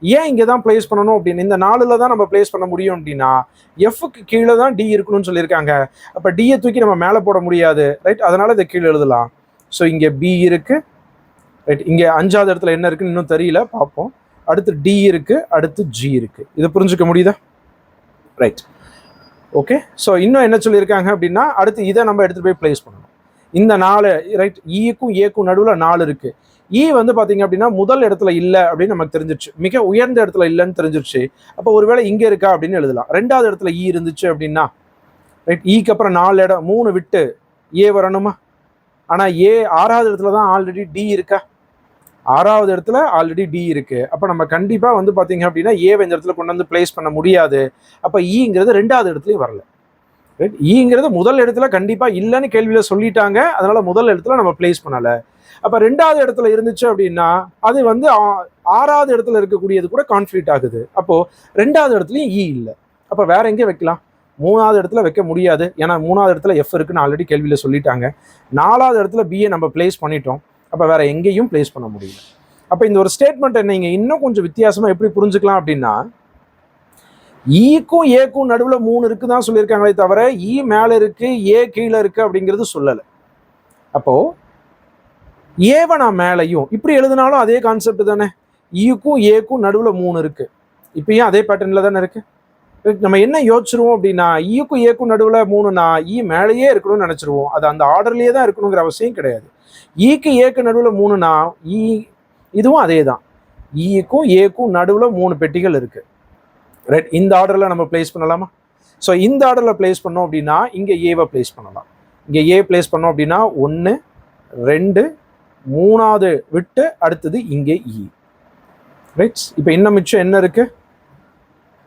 ஏன் இங்கே தான் பிளேஸ் பண்ணணும் அப்படின்னு, இந்த 4ல் தான் நம்ம பிளேஸ் பண்ண முடியும் அப்படின்னா எஃப்க்கு கீழே தான் டி இருக்கணும்னு சொல்லியிருக்காங்க. அப்போ டியை தூக்கி நம்ம மேலே போட முடியாது. ரைட், அதனால இதை கீழே எழுதலாம். ஸோ இங்கே பி இருக்கு. ரைட், இங்கே 5வது இடத்துல என்ன இருக்குன்னு இன்னும் தெரியல, பார்ப்போம். அடுத்து டி இருக்கு, அடுத்து ஜி இருக்கு. இதை புரிஞ்சுக்க முடியுதா? Right, okay. ஸோ இன்னும் என்ன சொல்லியிருக்காங்க அப்படின்னா அடுத்து இதை நம்ம எடுத்துகிட்டு போய் பிளேஸ் பண்ணணும். இந்த 4, ரைட், ஈக்கும் ஏக்கும் நடுவில் 4 இருக்கு. ஈ வந்து பார்த்தீங்க அப்படின்னா முதல் இடத்துல இல்லை அப்படின்னு நமக்கு தெரிஞ்சிருச்சு, மிக உயர்ந்த இடத்துல இல்லைன்னு தெரிஞ்சிருச்சு. அப்போ ஒருவேளை இங்கே இருக்கா அப்படின்னு எழுதலாம். 2வது இடத்துல ஈ இருந்துச்சு அப்படின்னா, ரைட், ஈக்கு அப்புறம் 4 இடம் 3 விட்டு ஏ வரணுமா? ஆனால் ஏ 6வது இடத்துல தான் ஆல்ரெடி டி இருக்கா? 6வது இடத்துல ஆல்ரெடி டி இருக்கு. அப்போ நம்ம கண்டிப்பாக வந்து பார்த்தீங்க அப்படின்னா ஏவை இந்த இடத்துல கொண்டு வந்து பிளேஸ் பண்ண முடியாது. அப்போ ஈங்கிறது 2வது இடத்துலையும் வரல. ரைட், ஈங்கிறது முதல் இடத்துல கண்டிப்பாக இல்லைன்னு கேள்வியில் சொல்லிட்டாங்க. அதனால முதல் இடத்துல நம்ம பிளேஸ் பண்ணலை. அப்போ 2வது இடத்துல இருந்துச்சு அப்படின்னா அது வந்து 6வது இடத்துல இருக்கக்கூடியது கூட கான்ஃப்ளிக்ட் ஆகுது. அப்போ 2வது இடத்துலையும் இ இல்லை. அப்போ வேற எங்கே வைக்கலாம்? 3வது இடத்துல வைக்க முடியாது, ஏன்னா 3வது இடத்துல எஃப் இருக்குன்னு ஆல்ரெடி கேள்வியில் சொல்லிட்டாங்க. 4வது இடத்துல பிஏ நம்ம பிளேஸ் பண்ணிட்டோம். அப்போ வேற எங்கேயும் பிளேஸ் பண்ண முடியல. அப்போ இந்த ஒரு ஸ்டேட்மெண்ட்டை நீங்க இன்னும் கொஞ்சம் வித்தியாசமா எப்படி புரிஞ்சுக்கலாம் அப்படின்னா, ஈக்கும் ஏக்கும் நடுவில் 3 இருக்கு தான் சொல்லியிருக்காங்களே தவிர இ மேலே இருக்கு ஏ கீழே இருக்கு அப்படிங்கிறது சொல்லலை. அப்போ ஏவை நான் மேலையும் இப்படி எழுதினாலும் அதே கான்செப்ட் தானே. ஈக்கும் ஏக்கும் நடுவில் 3 இருக்கு. இப்பயும் அதே பேட்டர்ன்ல தானே இருக்கு. நம்ம என்ன யோசிச்சிருவோம் அப்படின்னா, ஈக்கும் ஏக்கும் நடுவில் 3னா ஈ மேலேயே இருக்கணும்னு நினைச்சிருவோம். அது அந்த ஆர்டர்லயே தான் இருக்கணுங்கிற அவசியம் கிடையாது. ஈக்கு ஏக்கு நடுவில் 3னா ஈ இதுவும் அதே தான். ஈக்கும் ஏக்கும் நடுவில் 3 பெட்டிகள் இருக்கு. ரைட், இந்த ஆர்டர்ல நம்ம பிளேஸ் பண்ணலாமா? ஸோ இந்த ஆர்டர்ல பிளேஸ் பண்ணோம் அப்படின்னா இங்கே ஏவை பிளேஸ் பண்ணலாம். இங்கே ஏ பிளேஸ் பண்ணோம் அப்படின்னா 1 2 3வது விட்டு அடுத்தது இங்கே இ. ரைட், இப்போ இன்னும் மிச்சம் என்ன இருக்கு?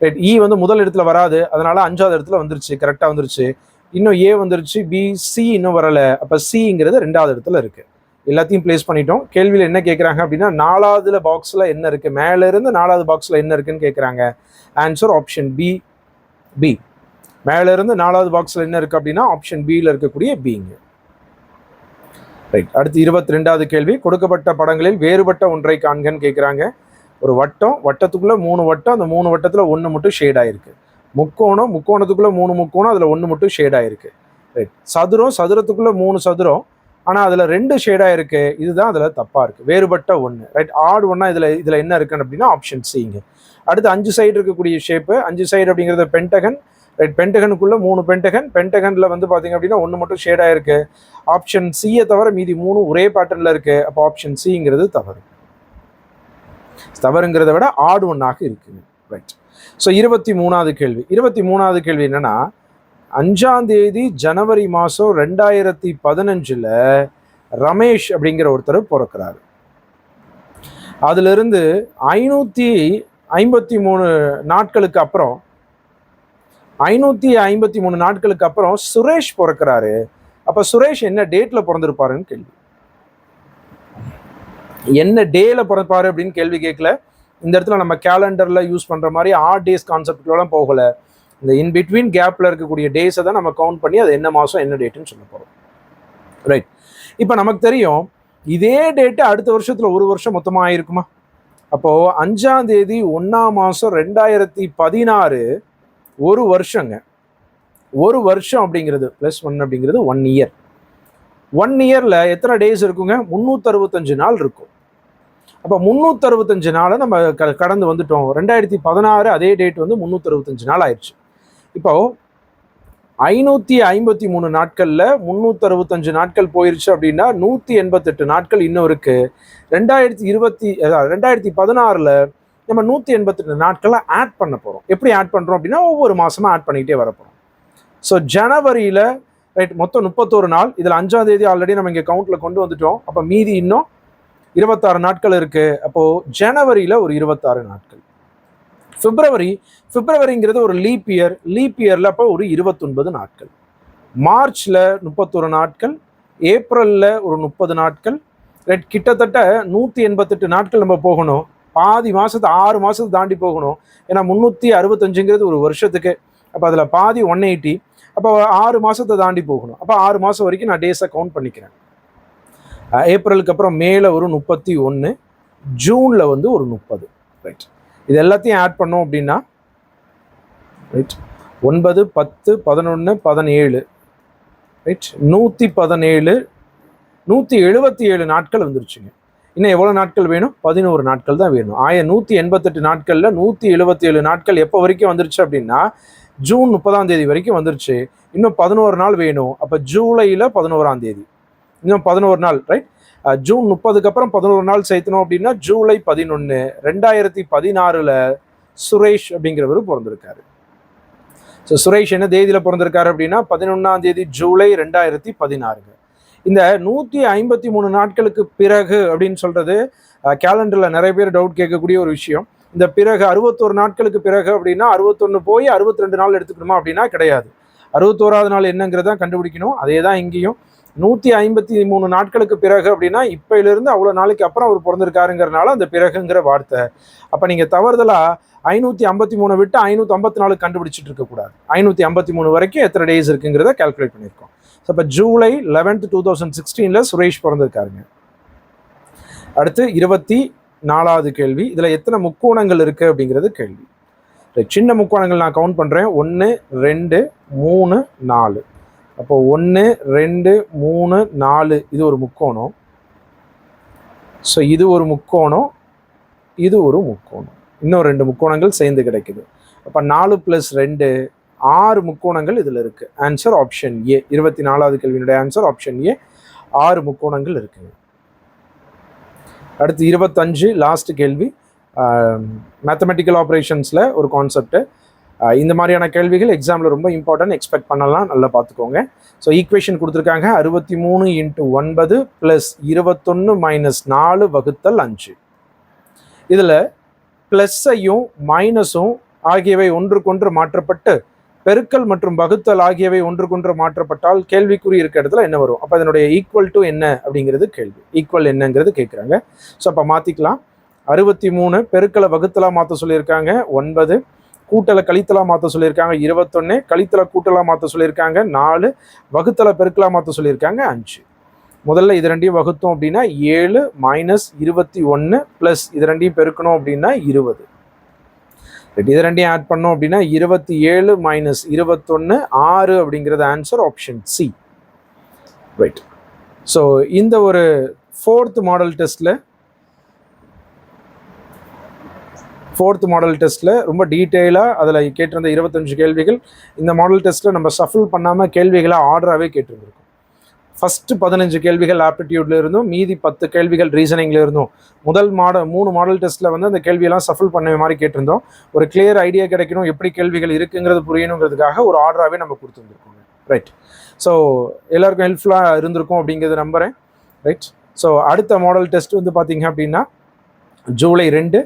ரைட், இ வந்து முதல் இடத்துல வராது, அதனால 5வது இடத்துல வந்துருச்சு, கரெக்டாக வந்துருச்சு. இன்னும் ஏ வந்துருச்சு, பி சி இன்னும் வரல. அப்போ சிங்கிறது 2வது இடத்துல இருக்கு. எல்லாத்தையும் பிளேஸ் பண்ணிட்டோம். கேள்வியில் என்ன கேட்குறாங்க அப்படின்னா 4வது பாக்ஸில் என்ன இருக்கு, மேல இருந்து 4வது பாக்ஸில் என்ன இருக்குன்னு கேட்குறாங்க. Answer option B. பி மேல இருந்து 4வது பாக்ஸில் என்ன இருக்கு அப்படின்னா ஆப்ஷன் பியில் இருக்கக்கூடிய பிங்க. ரைட், அடுத்து 22வது கேள்வி. கொடுக்கப்பட்ட படங்களில் வேறுபட்ட ஒன்றை காண்கன்னு கேட்குறாங்க. ஒரு வட்டம், வட்டத்துக்குள்ள 3 வட்டம், அந்த 3 வட்டத்தில் 1 மட்டும் ஷேட் ஆயிருக்கு. முக்கோணம், முக்கோணத்துக்குள்ள 3 முக்கோணம், அதில் 1 மட்டும் ஷேட் ஆயிருக்கு. ரைட், சதுரம், சதுரத்துக்குள்ள 3 சதுரம், ஆனால் அதில் 2 ஷேடாக இருக்கு. இதுதான் அதில் தப்பா இருக்கு. வேறுபட்ட 1. ரைட், ஆட் 1 இதில் என்ன இருக்குன்னு அப்படின்னா ஆப்ஷன் சிங்க. அடுத்து 5 சைடு இருக்கக்கூடிய ஷேப்பு. 5 சைடு அப்படிங்கிறது பென்டகன். ரைட், பென்டகனுக்குள்ள 3 பென்டகன். பென்டகன்ல வந்து பார்த்தீங்க அப்படின்னா 1 மட்டும் ஷேடாக இருக்கு. ஆப்ஷன் சியை தவிர மீதி 3 ஒரே பேட்டர்ன்ல இருக்கு. அப்போ ஆப்ஷன் சிங்கிறது தவறு. தவறுங்கிறத விட ஆட் 1ஆக இருக்குங்க. ரைட், ஸோ 23வது கேள்வி. 23வது கேள்வி என்னன்னா, 5ஆம் தேதி ஜனவரி மாதம் 2015 ரமேஷ் அப்படிங்கிற ஒருத்தர் பிறக்கிறாரு. அதுல இருந்து 553 நாட்களுக்கு அப்புறம் 553 நாட்களுக்கு அப்புறம் சுரேஷ் பிறக்கிறாரு. அப்ப சுரேஷ் என்ன டேட்ல பிறந்திருப்பாருன்னு கேள்வி. என்ன டேல பிறப்பாரு அப்படின்னு கேள்வி கேட்கல. இந்த இடத்துல நம்ம கேலண்டர்ல யூஸ் பண்ற மாதிரி ஆட் டேஸ் கான்செப்ட்லாம் போகல. இந்த இன் பிட்வீன் கேப்பில் இருக்கக்கூடிய டேஸை தான் நம்ம கவுண்ட் பண்ணி அது என்ன மாதம் என்ன டேட்டுன்னு சொல்ல போகிறோம். ரைட். இப்போ நமக்கு தெரியும் இதே டேட்டு அடுத்த வருஷத்தில் ஒரு வருஷம் மொத்தமாக ஆயிருக்குமா? அப்போது 5ஆம் தேதி 1ஆம் மாதம் 2016 ஒரு வருஷங்க. ஒரு வருஷம் அப்படிங்கிறது +1 அப்படிங்கிறது 1 இயர். 1 இயரில் எத்தனை டேஸ் இருக்குங்க? 365 நாள் இருக்கும். அப்போ 365 நாளை நம்ம கடந்து வந்துட்டோம். 2016 அதே டேட் வந்து 365 நாள் ஆயிடுச்சு. இப்போ 553 நாட்களில் 365 நாட்கள் போயிருச்சு அப்படின்னா 188 நாட்கள் இன்னும் இருக்கு. 2016 நம்ம 188 நாட்களை ஆட் பண்ண போகிறோம். எப்படி ஆட் பண்ணுறோம் அப்படின்னா ஒவ்வொரு மாதமாக ஆட் பண்ணிக்கிட்டே வரப்போகிறோம். ஸோ ஜனவரியில் ரைட் மொத்தம் 31 நாள். இதில் 5ஆம் தேதி ஆல்ரெடி நம்ம இங்கே கவுண்ட்டில் கொண்டு வந்துட்டோம். அப்போ மீதி இன்னும் 26 நாட்கள் இருக்குது. அப்போது ஜனவரியில் ஒரு 26 நாட்கள். பிப்ரவரிங்கிறது ஒரு லீப் இயரில் அப்போ ஒரு 29 நாட்கள். மார்ச்சில் 31 நாட்கள். ஏப்ரலில் ஒரு 30 நாட்கள். ரைட், கிட்டத்தட்ட 188 நாட்கள் நம்ம போகணும். பாதி மாதத்து 6 மாதத்தை தாண்டி போகணும். ஏன்னா 365ங்கிறது ஒரு வருஷத்துக்கு. அப்போ அதில் பாதி 180. அப்போ 6 மாதத்தை தாண்டி போகணும். அப்போ 6 மாதம் வரைக்கும் நான் டேஸை கவுண்ட் பண்ணிக்கிறேன். ஏப்ரலுக்கு அப்புறம் மேல ஒரு 31, ஜூனில் வந்து ஒரு 30. ரைட், இது எல்லாத்தையும் ஆட் பண்ணோம் அப்படின்னா ரைட் 9, 10, 11, 17 ரைட் 117, 177 நாட்கள் வந்துருச்சுங்க. இன்னும் எவ்வளோ நாட்கள் வேணும்? 11 நாட்கள் தான் வேணும். 188 நாட்களில் 177 நாட்கள் எப்போ வரைக்கும் வந்துருச்சு அப்படின்னா ஜூன் 30ஆம் தேதி வரைக்கும் வந்துருச்சு. இன்னும் 11 நாள் வேணும். அப்போ ஜூலையில் 11ஆம் தேதி இன்னும் 11 நாள். ரைட், ஜூன் 30க்கு அப்புறம் 11 நாள் சேர்த்தணும் அப்படின்னா ஜூலை 11, 2016 சுரேஷ் அப்படிங்கிறவர் பிறந்திருக்காரு. ஸோ சுரேஷ் என்ன தேதியில் பிறந்திருக்காரு அப்படின்னா 11ஆம் தேதி ஜூலை 2016. இந்த 153 நாட்களுக்கு பிறகு அப்படின்னு சொல்றது கேலண்டரில் நிறைய பேர் டவுட் கேட்கக்கூடிய ஒரு விஷயம். இந்த பிறகு 61 நாட்களுக்கு பிறகு அப்படின்னா 61 போய் 62 நாள் எடுத்துக்கணுமா அப்படின்னா கிடையாது. 61வது நாள் என்னங்கிறத கண்டுபிடிக்கணும். அதே தான் இங்கேயும் 153 நாட்களுக்கு பிறகு அப்படின்னா இப்பையிலிருந்து அவ்வளோ நாளைக்கு அப்புறம் அவர் பிறந்திருக்காருங்கிறனால அந்த பிறகுங்கிற வார்த்தை. அப்போ நீங்கள் தவறுதலா 553 விட்டு 554 கண்டுபிடிச்சிட்டு இருக்கக்கூடாது. 553 வரைக்கும் எத்தனை டேஸ் இருக்குங்கிறத கால்குலேட் பண்ணியிருக்கோம். ஸோ இப்போ ஜூலை 11, 2016 சுரேஷ் பிறந்திருக்காருங்க. அடுத்து 24வது கேள்வி. இதில் எத்தனை முக்கோணங்கள் இருக்குது அப்படிங்கிறது கேள்வி. சின்ன முக்கோணங்கள் நான் கவுண்ட் பண்ணுறேன். 1, 2, 3, 4. அப்போ 1, 2, 3, 4 இது ஒரு முக்கோணம். ஸோ இது ஒரு முக்கோணம், இது ஒரு முக்கோணம். இன்னும் 2 முக்கோணங்கள் சேர்ந்து கிடைக்குது. அப்போ 4 + 2 6 முக்கோணங்கள் இதில் இருக்குது. Answer option A. 24வது கேள்வியினுடைய ஆன்சர் ஆப்ஷன் ஏ. 6 முக்கோணங்கள் இருக்குங்க. அடுத்து 25 லாஸ்ட் கேள்வி. மேத்தமெட்டிக்கல் ஆப்ரேஷன்ஸில் ஒரு கான்செப்ட். இந்த மாதிரியான கேள்விகள் எக்ஸாமில் ரொம்ப இம்பார்ட்டன்ட், எக்ஸ்பெக்ட் பண்ணலாம். நல்லா பார்த்துக்கோங்க. ஸோ ஈக்குவேஷன் கொடுத்துருக்காங்க 63 × 9 + 21 - 4 / 5. இதில் ப்ளஸ்ஸையும் மைனஸும் ஆகியவை ஒன்றுக்கொன்று மாற்றப்பட்டு பெருக்கல் மற்றும் வகுத்தல் ஆகியவை ஒன்றுக்கொன்று மாற்றப்பட்டால் கேள்விக்குறி இருக்க இடத்துல என்ன வரும்? அப்போ அதனுடைய ஈக்குவல் டு என்ன அப்படிங்கிறது கேள்வி. ஈக்குவல் என்னங்கிறது கேட்குறாங்க. ஸோ அப்போ மாற்றிக்கலாம். 63 பெருக்கலை வகுத்தலாக மாற்ற சொல்லியிருக்காங்க 9, கூட்டலை கழித்தலாக மாற்ற சொல்லியிருக்காங்க 21, கழித்தலை கூட்டலாக மாற்ற சொல்லியிருக்காங்க 4, வகுத்தலை பெருக்கலாக மாற்ற சொல்லியிருக்காங்க 5. முதல்ல இது ரெண்டையும் வகுத்தோம் அப்படின்னா 7 - 21 ப்ளஸ் இது ரெண்டையும் பெருக்கணும் அப்படின்னா 20. இது ரெண்டையும் ஆட் பண்ணோம் அப்படின்னா 27 - 21 6 அப்படிங்கிறது answer option C. Right. So இந்த ஒரு 4th மாடல் டெஸ்ட்டில் ரொம்ப டீட்டெயிலாக அதில் கேட்டிருந்த 25 கேள்விகள் இந்த மாடல் டெஸ்ட்டில் நம்ம ஷஃபிள் பண்ணாமல் கேள்விகளை ஆர்டராகவே கேட்டிருந்திருக்கோம். ஃபஸ்ட்டு 15 கேள்விகள் ஆப்டிடியூட்ல இருந்தும் மீதி 10 கேள்விகள் ரீசனிங்ல இருந்தும் முதல் 3 மாடல் டெஸ்ட்டில் வந்து அந்த கேள்வியெல்லாம் ஷஃபிள் பண்ண மாதிரி கேட்டிருந்தோம். ஒரு கிளியர் ஐடியா கிடைக்கணும், எப்படி கேள்விகள் இருக்குங்கிறது புரியணுங்கிறதுக்காக ஒரு ஆர்டராகவே நம்ம கொடுத்துருந்துருக்கோங்க. ரைட். ஸோ எல்லாருக்கும் ஹெல்ப்ஃபுல்லாக இருந்திருக்கும் அப்படிங்கிறது நம்புகிறேன். ரைட். ஸோ அடுத்த மாடல் டெஸ்ட் வந்து பார்த்தீங்க அப்படின்னா ஜூலை 2.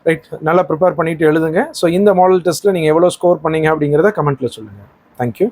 ரைட், நல்லா ப்ரிப்பேர் பண்ணிட்டு எழுதுங்க. ஸோ இந்த மாடல் டெஸ்ட்டில் நீங்கள் எவ்வளோ ஸ்கோர் பண்ணீங்க அப்படிங்கிறத கமெண்ட்டில் சொல்லுங்கள். தேங்க்யூ.